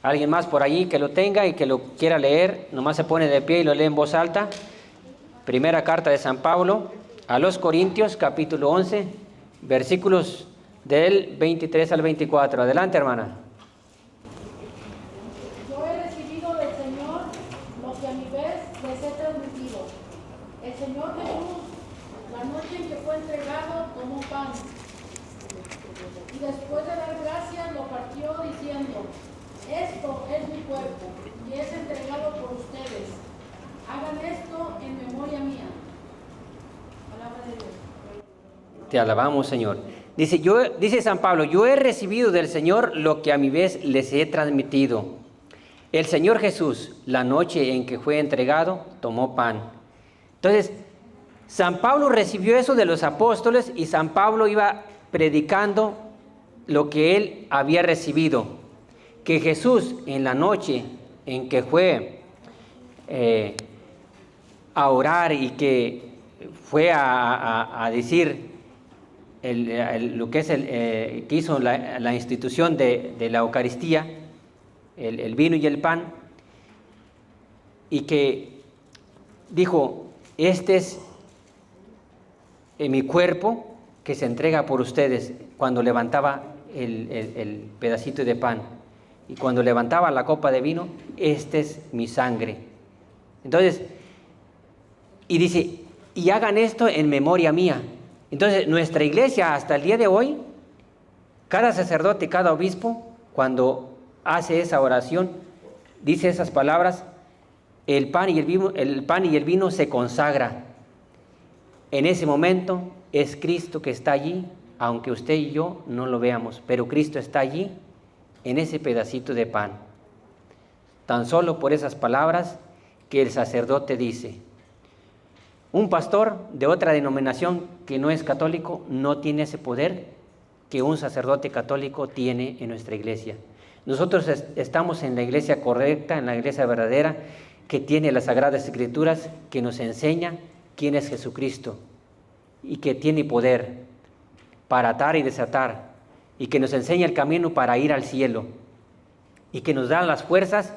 ¿Alguien más por allí que lo tenga y que lo quiera leer? Nomás se pone de pie y lo lee en voz alta. Primera carta de San Pablo a los Corintios, capítulo 11, versículos del 23 al 24. Adelante, hermana. Yo he recibido del Señor lo que a mi vez les he transmitido. El Señor Jesús, la noche en que fue entregado, tomó pan. Y después de dar gracias, lo partió diciendo: esto es mi cuerpo, y es entregado por ustedes. Hagan esto en memoria mía. Palabra de Dios. Te alabamos, Señor. Dice San Pablo, yo he recibido del Señor lo que a mi vez les he transmitido. El Señor Jesús, la noche en que fue entregado, tomó pan. Entonces, San Pablo recibió eso de los apóstoles y San Pablo iba predicando lo que él había recibido. Que Jesús, en la noche en que fue a orar y que fue a decir lo que es que hizo la institución de la Eucaristía, el vino y el pan, y que dijo: este es mi cuerpo que se entrega por ustedes, cuando levantaba el pedacito de pan, y cuando levantaba la copa de vino: este es mi sangre. Entonces, y dice: y hagan esto en memoria mía. Entonces, nuestra iglesia hasta el día de hoy, cada sacerdote, cada obispo, cuando hace esa oración, dice esas palabras: el pan y el vino se consagra. En ese momento es Cristo que está allí, aunque usted y yo no lo veamos, pero Cristo está allí en ese pedacito de pan. Tan solo por esas palabras que el sacerdote dice. Un pastor de otra denominación que no es católico no tiene ese poder que un sacerdote católico tiene en nuestra iglesia. Nosotros estamos en la iglesia correcta, en la iglesia verdadera, que tiene las Sagradas Escrituras, que nos enseña quién es Jesucristo y que tiene poder para atar y desatar, y que nos enseña el camino para ir al cielo, y que nos da las fuerzas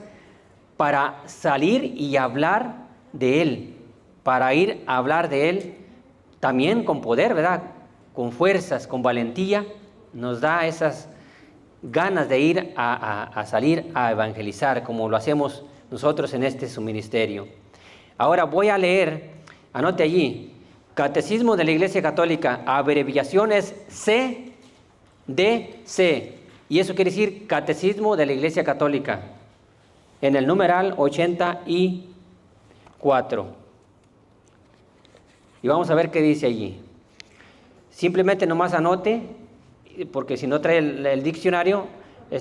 para salir y hablar de Él, para ir a hablar de Él también con poder, ¿verdad? con fuerzas, con valentía, nos da esas ganas de ir a salir a evangelizar, como lo hacemos nosotros en este su ministerio. Ahora voy a leer, anote allí, Catecismo de la Iglesia Católica, abreviación es CDC, y eso quiere decir Catecismo de la Iglesia Católica, en el numeral 84. Y vamos a ver qué dice allí. Simplemente nomás anote, porque si no trae el diccionario,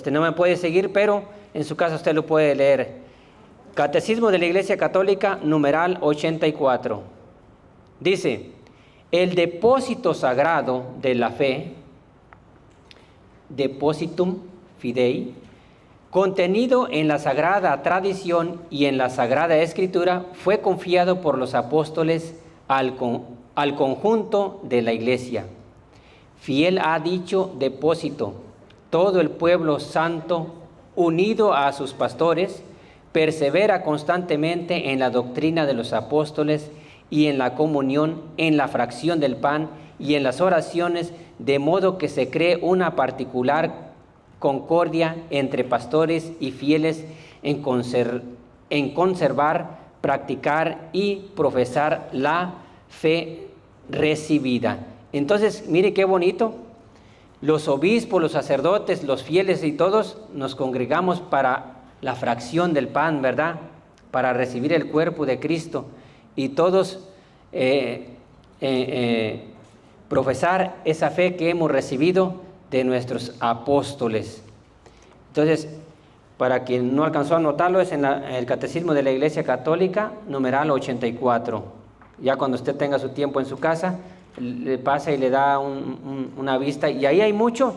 no me puede seguir, pero en su casa usted lo puede leer. Catecismo de la Iglesia Católica, numeral 84. Dice, el depósito sagrado de la fe, depositum fidei, contenido en la sagrada tradición y en la sagrada escritura, fue confiado por los apóstoles al conjunto de la Iglesia. Fiel ha dicho depósito, todo el pueblo santo, unido a sus pastores, persevera constantemente en la doctrina de los apóstoles y en la comunión, en la fracción del pan y en las oraciones, de modo que se cree una particular concordia entre pastores y fieles en conservar, practicar y profesar la fe recibida. Entonces, mire qué bonito. Los obispos, los sacerdotes, los fieles y todos nos congregamos para la fracción del pan, ¿verdad? Para recibir el cuerpo de Cristo. Y todos profesar esa fe que hemos recibido de nuestros apóstoles. Entonces, para quien no alcanzó a notarlo, es en el Catecismo de la Iglesia Católica, numeral 84. Ya cuando usted tenga su tiempo en su casa, le pasa y le da una vista, y ahí hay mucho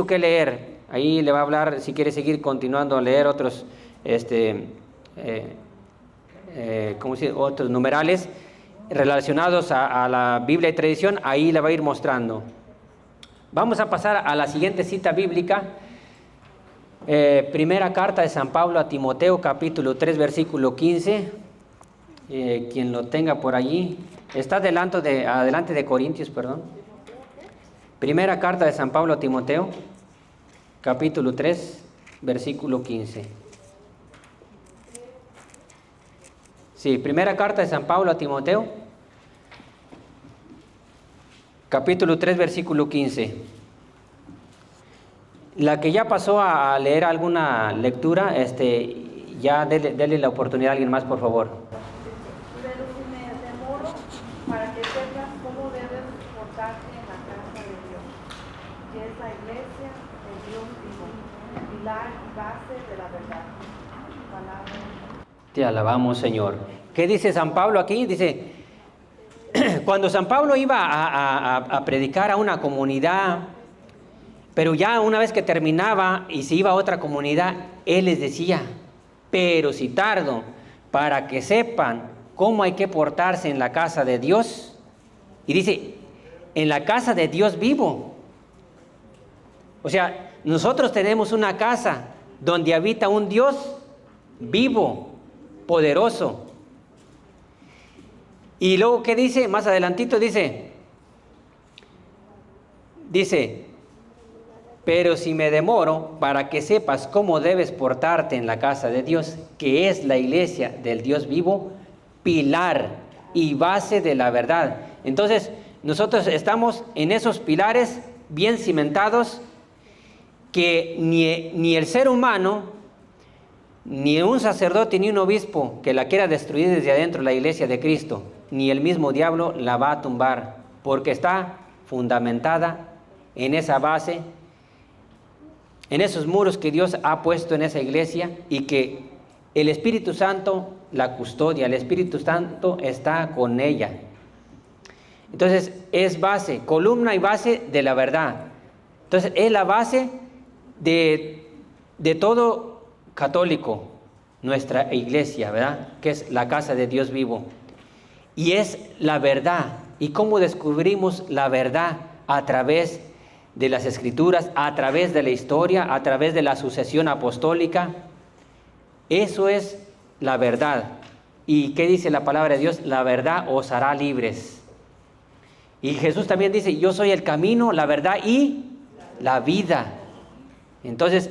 que leer. Ahí le va a hablar, si quiere seguir continuando a leer otros, otros numerales relacionados a la Biblia y tradición, ahí le va a ir mostrando. Vamos a pasar a la siguiente cita bíblica. Primera carta de San Pablo a Timoteo, capítulo 3, versículo 15. Quien lo tenga por allí. Está adelante de Corintios, perdón. Primera carta de San Pablo a Timoteo, capítulo 3, versículo 15. Sí, primera carta de San Pablo a Timoteo, capítulo 3, versículo 15. La que ya pasó a leer alguna lectura, ya dele la oportunidad a alguien más, por favor. Pero si me demoro, para que sepas cómo debes portarte en la casa de Dios, que es la iglesia de Dios vivo, pilar y base de la verdad. Palabra. Te alabamos, Señor. ¿Qué dice San Pablo aquí? Dice, cuando San Pablo iba a predicar a una comunidad, pero ya una vez que terminaba y se iba a otra comunidad, él les decía, pero si tardo, para que sepan cómo hay que portarse en la casa de Dios. Y dice, en la casa de Dios vivo. O sea, nosotros tenemos una casa donde habita un Dios vivo, poderoso. Y luego, ¿qué dice? Más adelantito dice, pero si me demoro, para que sepas cómo debes portarte en la casa de Dios, que es la iglesia del Dios vivo, pilar y base de la verdad. Entonces, nosotros estamos en esos pilares bien cimentados, que ni el ser humano, ni un sacerdote, ni un obispo que la quiera destruir desde adentro la iglesia de Cristo, ni el mismo diablo la va a tumbar, porque está fundamentada en esa base, en esos muros que Dios ha puesto en esa iglesia, y que el Espíritu Santo la custodia, el Espíritu Santo está con ella. Entonces es base, columna y base de la verdad. Entonces es la base de todo católico, nuestra iglesia, ¿verdad? Que es la casa de Dios vivo. Y es la verdad. ¿Y cómo descubrimos la verdad? A través de las Escrituras, a través de la historia, a través de la sucesión apostólica. Eso es la verdad. ¿Y qué dice la palabra de Dios? La verdad os hará libres. Y Jesús también dice, yo soy el camino, la verdad y la vida. Entonces,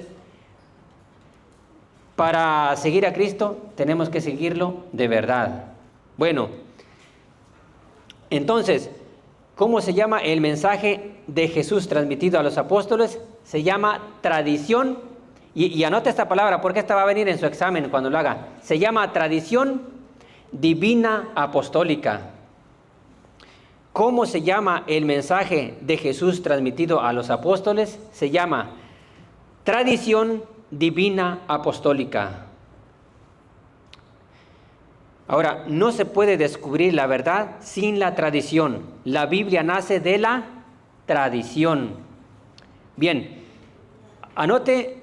para seguir a Cristo, tenemos que seguirlo de verdad. Bueno, entonces, ¿cómo se llama el mensaje de Jesús transmitido a los apóstoles? Se llama tradición. Y anote esta palabra porque esta va a venir en su examen cuando lo haga. Se llama tradición divina apostólica. ¿Cómo se llama el mensaje de Jesús transmitido a los apóstoles? Se llama tradición divina apostólica. Ahora, no se puede descubrir la verdad sin la tradición. La Biblia nace de la tradición. Bien, anote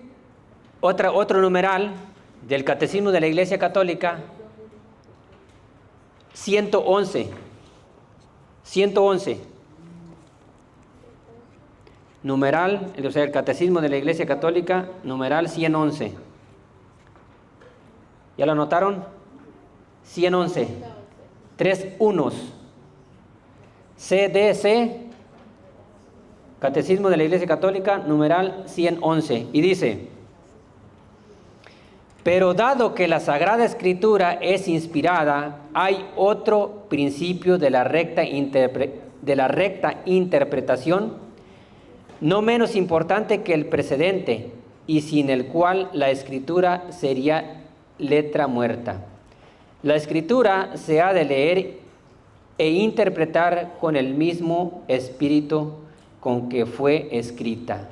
otro numeral del Catecismo de la Iglesia Católica, 111. 111. Numeral, o sea, el Catecismo de la Iglesia Católica, numeral 111. ¿Ya lo anotaron? 111. 3 unos. CDC, Catecismo de la Iglesia Católica, numeral 111. Y dice: pero dado que la Sagrada Escritura es inspirada, hay otro principio de la recta interpretación, no menos importante que el precedente, y sin el cual la Escritura sería letra muerta. La Escritura se ha de leer e interpretar con el mismo espíritu con que fue escrita.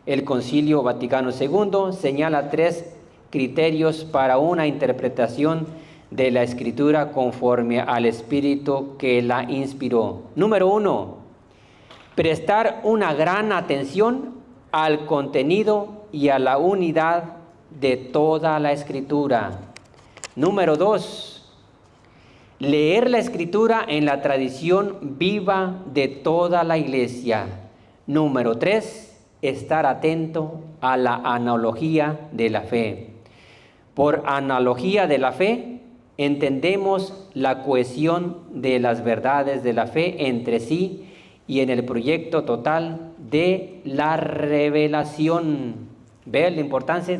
El Concilio Vaticano II señala 3 criterios para una interpretación de la Escritura conforme al espíritu que la inspiró. Número 1, prestar una gran atención al contenido y a la unidad de toda la Escritura. Número 2, leer la Escritura en la tradición viva de toda la Iglesia. Número 3, estar atento a la analogía de la fe. Por analogía de la fe, entendemos la cohesión de las verdades de la fe entre sí y en el proyecto total de la revelación. ¿Ve lo importante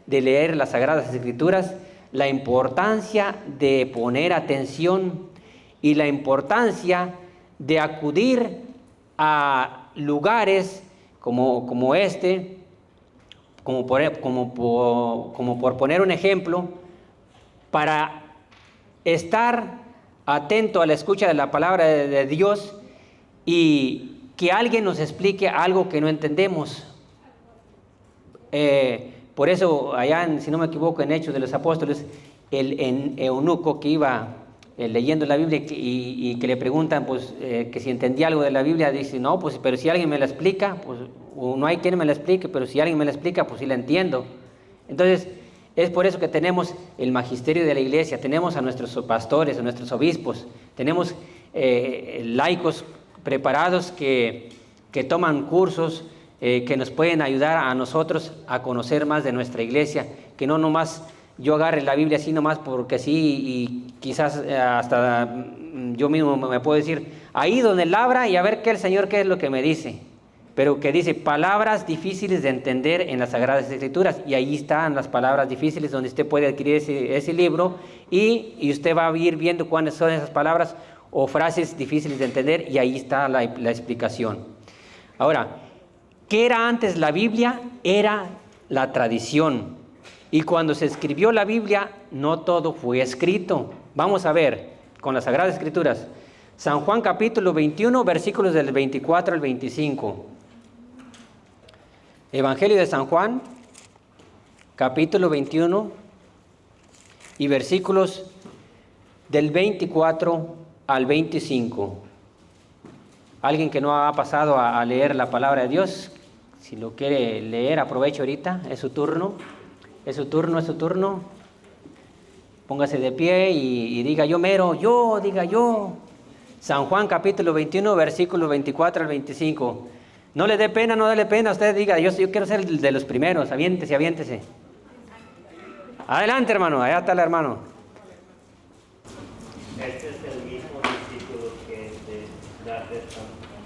de leer las Sagradas Escrituras? La importancia de poner atención y la importancia de acudir a lugares como este, como por poner un ejemplo, para estar atento a la escucha de la palabra de Dios y que alguien nos explique algo que no entendemos. Por eso, allá, si no me equivoco, en Hechos de los Apóstoles, el eunuco que iba leyendo la Biblia y que le preguntan pues, que si entendía algo de la Biblia, dice, no, pues, pero si alguien me la explica, pues, o no hay quien me la explique, pero si alguien me la explica, pues sí la entiendo. Entonces, es por eso que tenemos el magisterio de la Iglesia, tenemos a nuestros pastores, a nuestros obispos, tenemos laicos preparados que toman cursos, que nos pueden ayudar a nosotros a conocer más de nuestra Iglesia, que no nomás yo agarre la Biblia así nomás porque sí, y quizás hasta yo mismo me puedo decir, ahí donde labra y a ver qué el Señor qué es lo que me dice, pero que dice palabras difíciles de entender en las Sagradas Escrituras, y ahí están las palabras difíciles donde usted puede adquirir ese libro y usted va a ir viendo cuáles son esas palabras o frases difíciles de entender, y ahí está la explicación. Ahora, ¿qué era antes la Biblia? Era la tradición. Y cuando se escribió la Biblia, no todo fue escrito. Vamos a ver con las Sagradas Escrituras. San Juan capítulo 21, versículos del 24 al 25. Evangelio de San Juan, capítulo 21, y versículos del 24 al 25. Alguien que no ha pasado a leer la palabra de Dios, si lo quiere leer, aproveche ahorita, es su turno. Es su turno. Póngase de pie y diga yo mero, diga yo. San Juan capítulo 21, versículos 24 al 25. No le dé pena, usted diga, yo quiero ser el de los primeros, aviéntese. Adelante, hermano, allá está el hermano. Este es el mismo discípulo que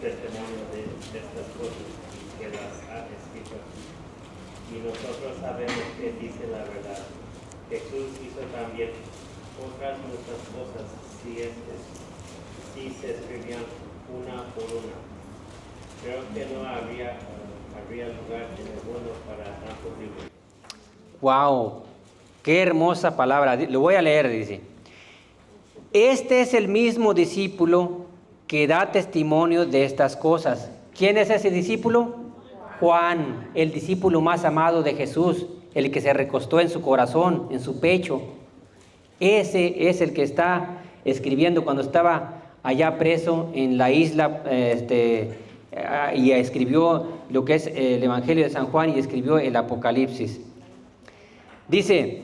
testimonio de estas cosas que las ha escrito. Y nosotros sabemos que dice la verdad. Jesús hizo también otras muchas cosas si se escribían una por una. Creo que no habría lugar en el mundo para tantos libros. ¡Wow! ¡Qué hermosa palabra! Lo voy a leer, dice. Este es el mismo discípulo que da testimonio de estas cosas. ¿Quién es ese discípulo? Juan, el discípulo más amado de Jesús, el que se recostó en su corazón, en su pecho. Ese es el que está escribiendo cuando estaba allá preso en la isla, y escribió lo que es el Evangelio de San Juan y escribió el Apocalipsis. Dice,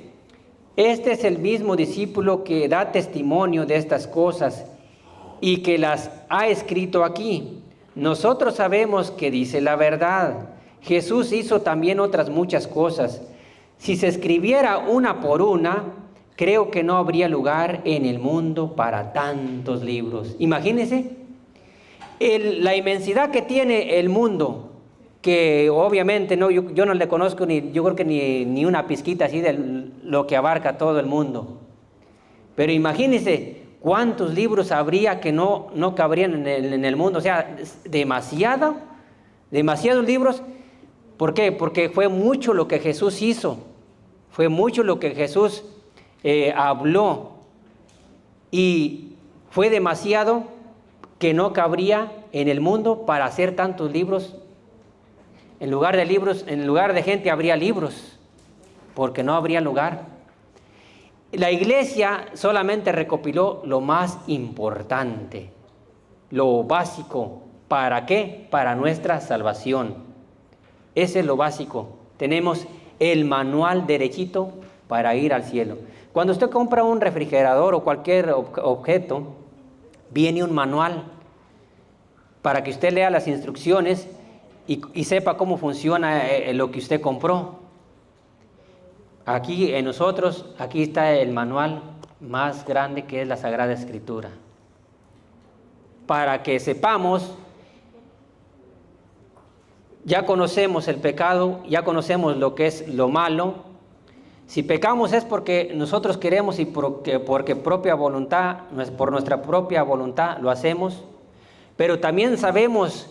este es el mismo discípulo que da testimonio de estas cosas y que las ha escrito aquí. Nosotros sabemos que dice la verdad. Jesús hizo también otras muchas cosas. Si se escribiera una por una, creo que no habría lugar en el mundo para tantos libros. Imagínense la inmensidad que tiene el mundo, que obviamente no, yo no le conozco yo creo que ni una pizquita así de lo que abarca todo el mundo. Pero imagínense cuántos libros habría que no cabrían en el mundo. O sea, demasiados libros. ¿Por qué? Porque fue mucho lo que Jesús hizo, fue mucho lo que Jesús habló, y fue demasiado que no cabría en el mundo para hacer tantos libros. En lugar de libros, en lugar de gente habría libros, porque no habría lugar. La iglesia solamente recopiló lo más importante, lo básico. ¿Para qué? Para nuestra salvación. Ese es lo básico. Tenemos el manual derechito para ir al cielo. Cuando usted compra un refrigerador o cualquier objeto, viene un manual para que usted lea las instrucciones y sepa cómo funciona lo que usted compró. Aquí en nosotros, aquí está el manual más grande, que es la Sagrada Escritura, para que sepamos. Ya conocemos el pecado, ya conocemos lo que es lo malo. Si pecamos es porque nosotros queremos y porque propia voluntad, por nuestra propia voluntad lo hacemos. Pero también sabemos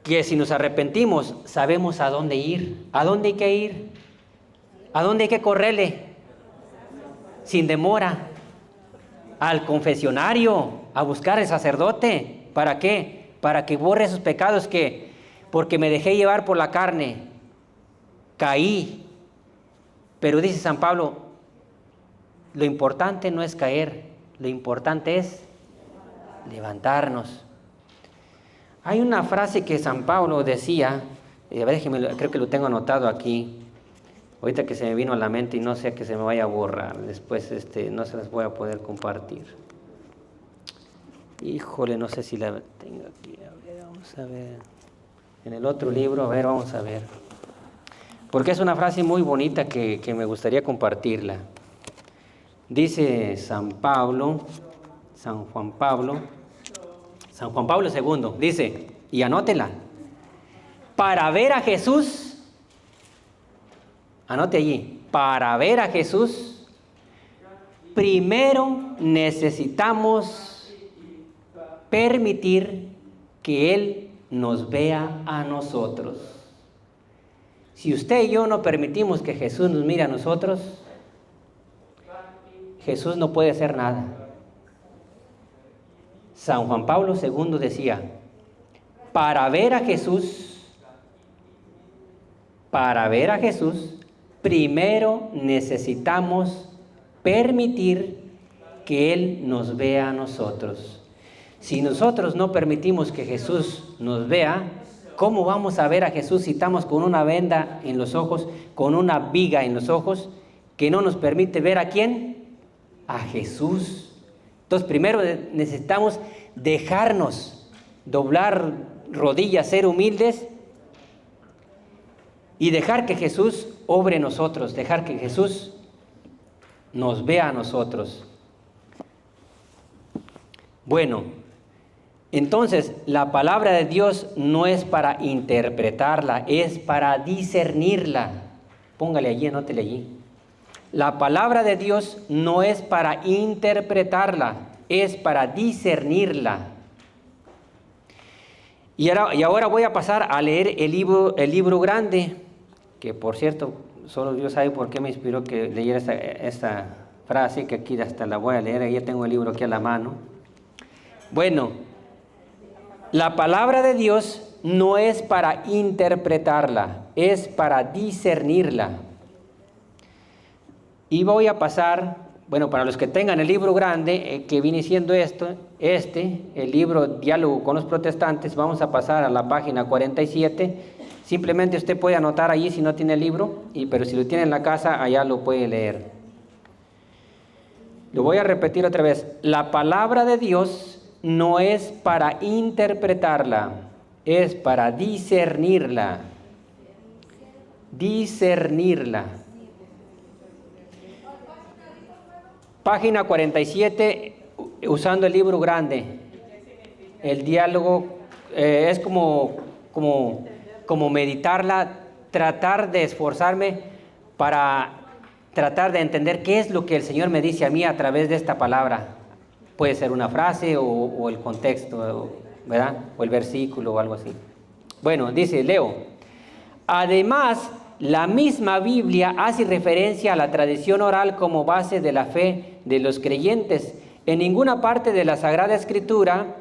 que si nos arrepentimos, sabemos a dónde ir. ¿A dónde hay que ir? ¿A dónde hay que correrle? Sin demora. Al confesionario, a buscar al sacerdote. ¿Para qué? Para que borre esos pecados porque me dejé llevar por la carne, caí. Pero dice San Pablo, lo importante no es caer, lo importante es levantarnos. Hay una frase que San Pablo decía, creo que lo tengo anotado aquí, ahorita que se me vino a la mente y no sé que se me vaya a borrar, después no se las voy a poder compartir. Híjole, no sé si la tengo aquí, a ver, vamos a ver. En el otro libro, a ver, vamos a ver. Porque es una frase muy bonita que me gustaría compartirla. Dice San Juan Pablo II, dice, y anótela. Para ver a Jesús, anote allí, para ver a Jesús, primero necesitamos permitir que Él nos vea a nosotros. Si usted y yo no permitimos que Jesús nos mire a nosotros, Jesús no puede hacer nada. San Juan Pablo II decía, para ver a Jesús, primero necesitamos permitir que Él nos vea a nosotros. Si nosotros no permitimos que Jesús nos vea, ¿cómo vamos a ver a Jesús si estamos con una venda en los ojos, con una viga en los ojos, que no nos permite ver a quién? A Jesús. Entonces, primero necesitamos dejarnos, doblar rodillas, ser humildes y dejar que Jesús obre en nosotros, dejar que Jesús nos vea a nosotros. Bueno, Entonces, la palabra de Dios no es para interpretarla, es para discernirla. Póngale allí, anótele allí. La palabra de Dios no es para interpretarla, es para discernirla. Y ahora voy a pasar a leer el libro grande, que por cierto, solo Dios sabe por qué me inspiró que leyera esta frase, que aquí hasta la voy a leer, ahí ya tengo el libro aquí a la mano. Bueno, la palabra de Dios no es para interpretarla, es para discernirla. Y voy a pasar, bueno, para los que tengan el libro grande, que viene siendo el libro Diálogo con los Protestantes, vamos a pasar a la página 47. Simplemente usted puede anotar allí si no tiene el libro, pero si lo tiene en la casa, allá lo puede leer. Lo voy a repetir otra vez. La palabra de Dios no es para interpretarla, es para discernirla. Discernirla. Página 47, usando el libro grande. El diálogo es como meditarla, tratar de esforzarme para tratar de entender qué es lo que el Señor me dice a mí a través de esta palabra. Puede ser una frase o el contexto, ¿verdad? O el versículo o algo así. Bueno, dice, leo. Además, la misma Biblia hace referencia a la tradición oral como base de la fe de los creyentes. En ninguna parte de la Sagrada Escritura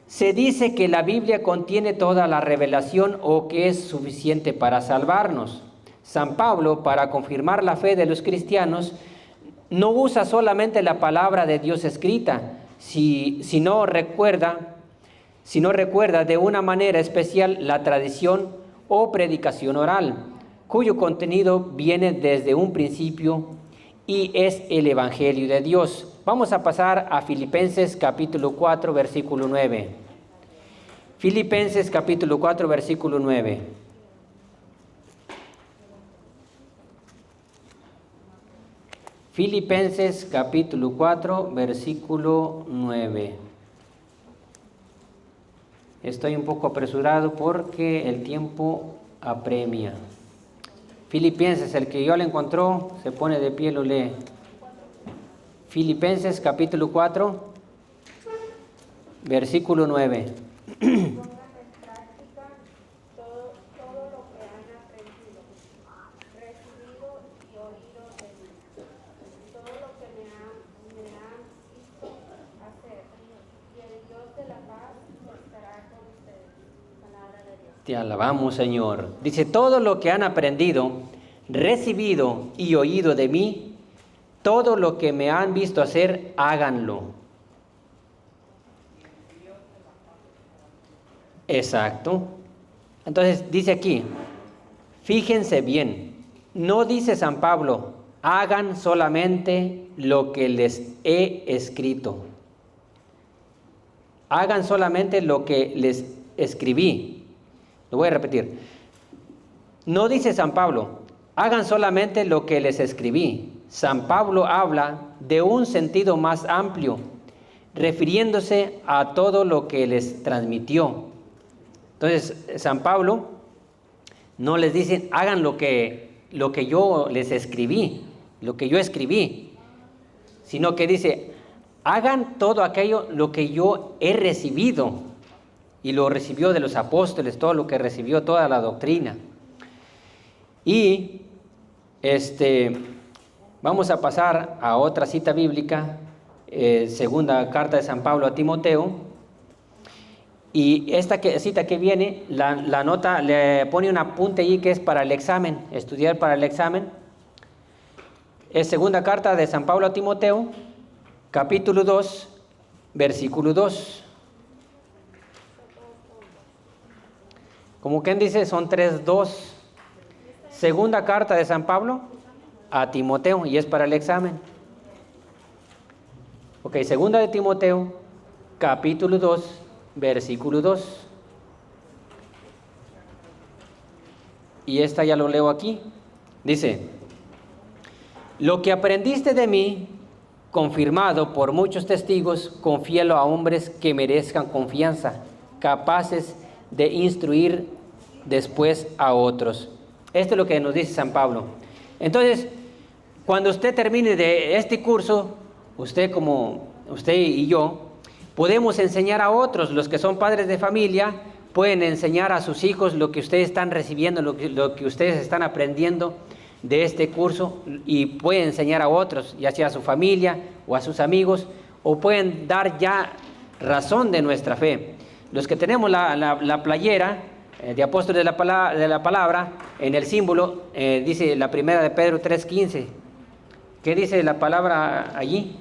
se dice que la Biblia contiene toda la revelación o que es suficiente para salvarnos. San Pablo, para confirmar la fe de los cristianos, no usa solamente la palabra de Dios escrita, si no recuerda de una manera especial la tradición o predicación oral, cuyo contenido viene desde un principio y es el Evangelio de Dios. Vamos a pasar a Filipenses capítulo 4, versículo 9. Filipenses capítulo 4, versículo 9. Filipenses capítulo 4, versículo 9. Estoy un poco apresurado porque el tiempo apremia. Filipenses, el que yo lo encontró, se pone de pie y lo lee. Filipenses capítulo 4, versículo 9. Pongan en práctica todo lo que han aprendido, recibido y oído de mí, todo lo que me han visto hacer, y el Dios de la paz estará con ustedes. Palabra de Dios. Te alabamos, Señor. Dice, todo lo que han aprendido, recibido y oído de mí, todo lo que me han visto hacer, háganlo. Exacto. Entonces dice aquí, fíjense bien, no dice San Pablo, hagan solamente lo que les he escrito. Hagan solamente lo que les escribí. Lo voy a repetir. No dice San Pablo, hagan solamente lo que les escribí. San Pablo habla de un sentido más amplio, refiriéndose a todo lo que les transmitió. Entonces, San Pablo no les dice, hagan lo que yo les escribí, lo que yo escribí, sino que dice, hagan todo aquello lo que yo he recibido, y lo recibió de los apóstoles, todo lo que recibió, toda la doctrina. Y vamos a pasar a otra cita bíblica, segunda carta de San Pablo a Timoteo. Y esta cita que viene, la nota le pone un apunte ahí que es para el examen, estudiar para el examen. Es segunda carta de San Pablo a Timoteo, capítulo 2, versículo 2. Como quien dice, son 3:2. Segunda carta de San Pablo a Timoteo, y es para el examen. Ok, segunda de Timoteo, capítulo 2, versículo 2. Y esta ya lo leo aquí. Dice, lo que aprendiste de mí confirmado por muchos testigos, confíalo a hombres que merezcan confianza, capaces de instruir después a otros. Esto es lo que nos dice San Pablo. Entonces, cuando usted termine de este curso, usted y yo, podemos enseñar a otros. Los que son padres de familia pueden enseñar a sus hijos lo que ustedes están recibiendo, lo que ustedes están aprendiendo de este curso, y pueden enseñar a otros, ya sea a su familia o a sus amigos, o pueden dar ya razón de nuestra fe. Los que tenemos la playera de Apóstoles de la Palabra, en el símbolo dice la primera de Pedro 3:15. ¿Qué dice la palabra allí?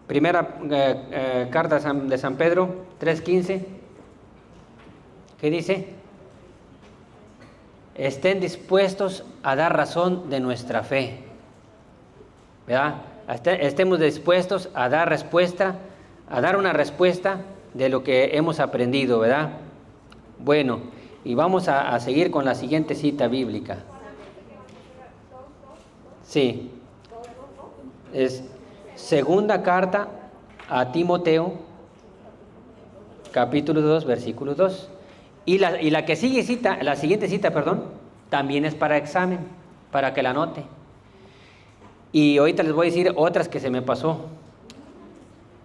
Primera carta de San Pedro 3:15. ¿Qué dice? Estén dispuestos a dar razón de nuestra fe, ¿verdad? Estemos dispuestos a dar una respuesta de lo que hemos aprendido, ¿verdad? Bueno, y vamos a seguir con la siguiente cita bíblica. Sí, es segunda carta a Timoteo, capítulo 2, versículo 2. Y la siguiente cita, también es para examen, para que la anote. Y ahorita les voy a decir otras que se me pasó.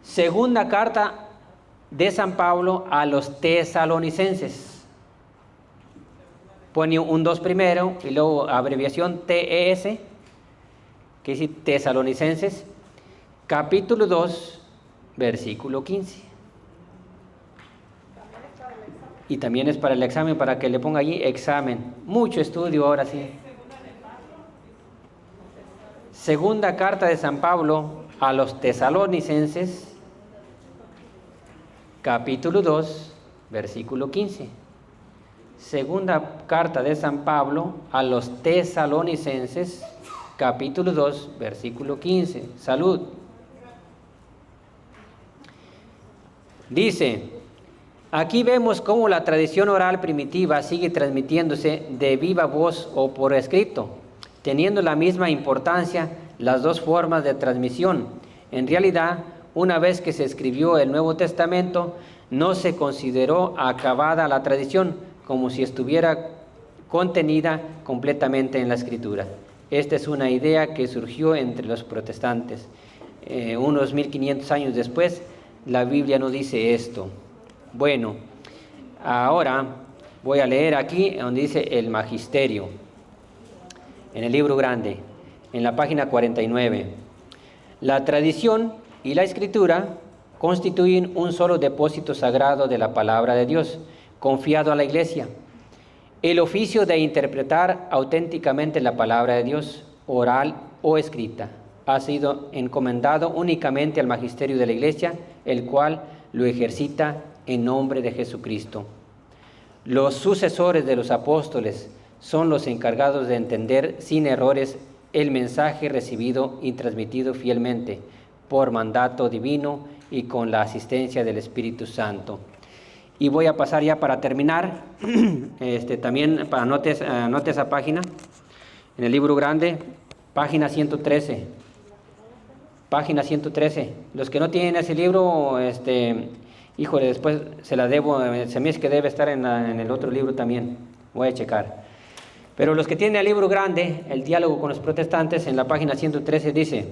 Segunda carta de San Pablo a los tesalonicenses. Pone un 2 primero y luego abreviación TES, que dice tesalonicenses, capítulo 2, versículo 15. Y también es para el examen, para que le ponga allí examen. Mucho estudio ahora sí. Segunda carta de San Pablo a los tesalonicenses, capítulo 2, versículo 15. Segunda carta de San Pablo a los tesalonicenses, capítulo 2, versículo 15. Salud. Dice: aquí vemos cómo la tradición oral primitiva sigue transmitiéndose de viva voz o por escrito, teniendo la misma importancia las dos formas de transmisión. En realidad, una vez que se escribió el Nuevo Testamento, no se consideró acabada la tradición, como si estuviera contenida completamente en la Escritura. Esta es una idea que surgió entre los protestantes. Unos 1500 años después, la Biblia nos dice esto. Bueno, ahora voy a leer aquí donde dice el Magisterio, en el libro grande, en la página 49. La tradición y la Escritura constituyen un solo depósito sagrado de la palabra de Dios, confiado a la Iglesia. El oficio de interpretar auténticamente la palabra de Dios, oral o escrita, ha sido encomendado únicamente al magisterio de la Iglesia, el cual lo ejercita en nombre de Jesucristo. Los sucesores de los apóstoles son los encargados de entender sin errores el mensaje recibido y transmitido fielmente por mandato divino y con la asistencia del Espíritu Santo. Y voy a pasar ya para terminar, también anote esa página, en el libro grande, página 113. Página 113. Los que no tienen ese libro, híjole, después se la debo, se me es que debe estar en el otro libro también, voy a checar. Pero los que tienen el libro grande, el diálogo con los protestantes, en la página 113 dice: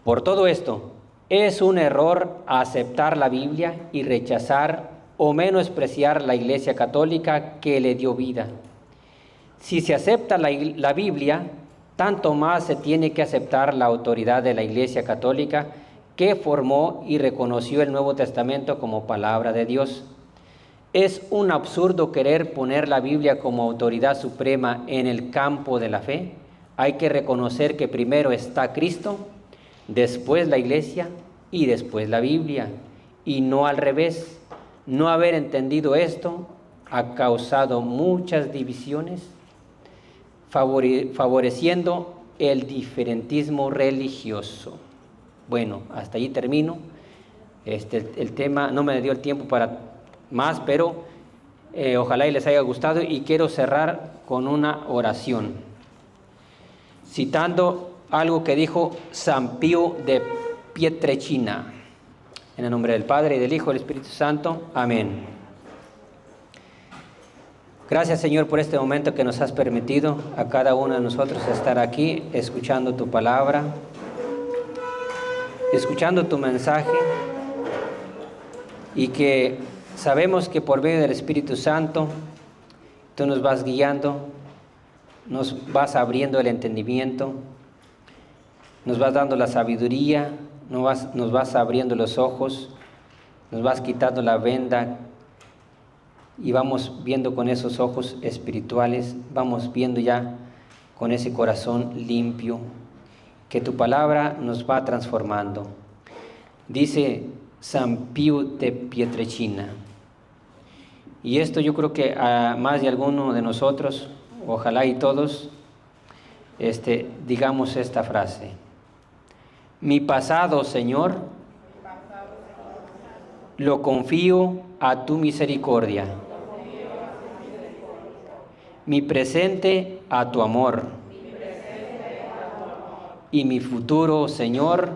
por todo esto, es un error aceptar la Biblia y rechazar o menospreciar la Iglesia Católica que le dio vida. Si se acepta la Biblia, tanto más se tiene que aceptar la autoridad de la Iglesia Católica, que formó y reconoció el Nuevo Testamento como palabra de Dios. Es un absurdo querer poner la Biblia como autoridad suprema en el campo de la fe. Hay que reconocer que primero está Cristo, después la Iglesia y después la Biblia, y no al revés. No haber entendido esto ha causado muchas divisiones, favoreciendo el diferentismo religioso. Bueno, hasta ahí termino. El tema no me dio el tiempo para más, pero ojalá y les haya gustado, y quiero cerrar con una oración. citando algo que dijo San Pío de Pietrelcina. En el nombre del Padre, y del Hijo, y del Espíritu Santo. Amén. Gracias, Señor, por este momento que nos has permitido a cada uno de nosotros estar aquí, escuchando tu palabra, escuchando tu mensaje, y que sabemos que por medio del Espíritu Santo tú nos vas guiando, nos vas abriendo el entendimiento, nos vas dando la sabiduría, nos vas abriendo los ojos, nos vas quitando la venda y vamos viendo con esos ojos espirituales, vamos viendo ya con ese corazón limpio, que tu palabra nos va transformando. Dice San Pío de Pietrelcina, y esto yo creo que a más de alguno de nosotros, ojalá y todos, digamos esta frase: mi pasado, Señor, lo confío a tu misericordia. Mi presente a tu amor. Y mi futuro, Señor,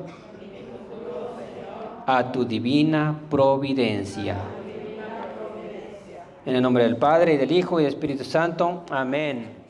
a tu divina providencia. En el nombre del Padre, y del Hijo, y del Espíritu Santo. Amén.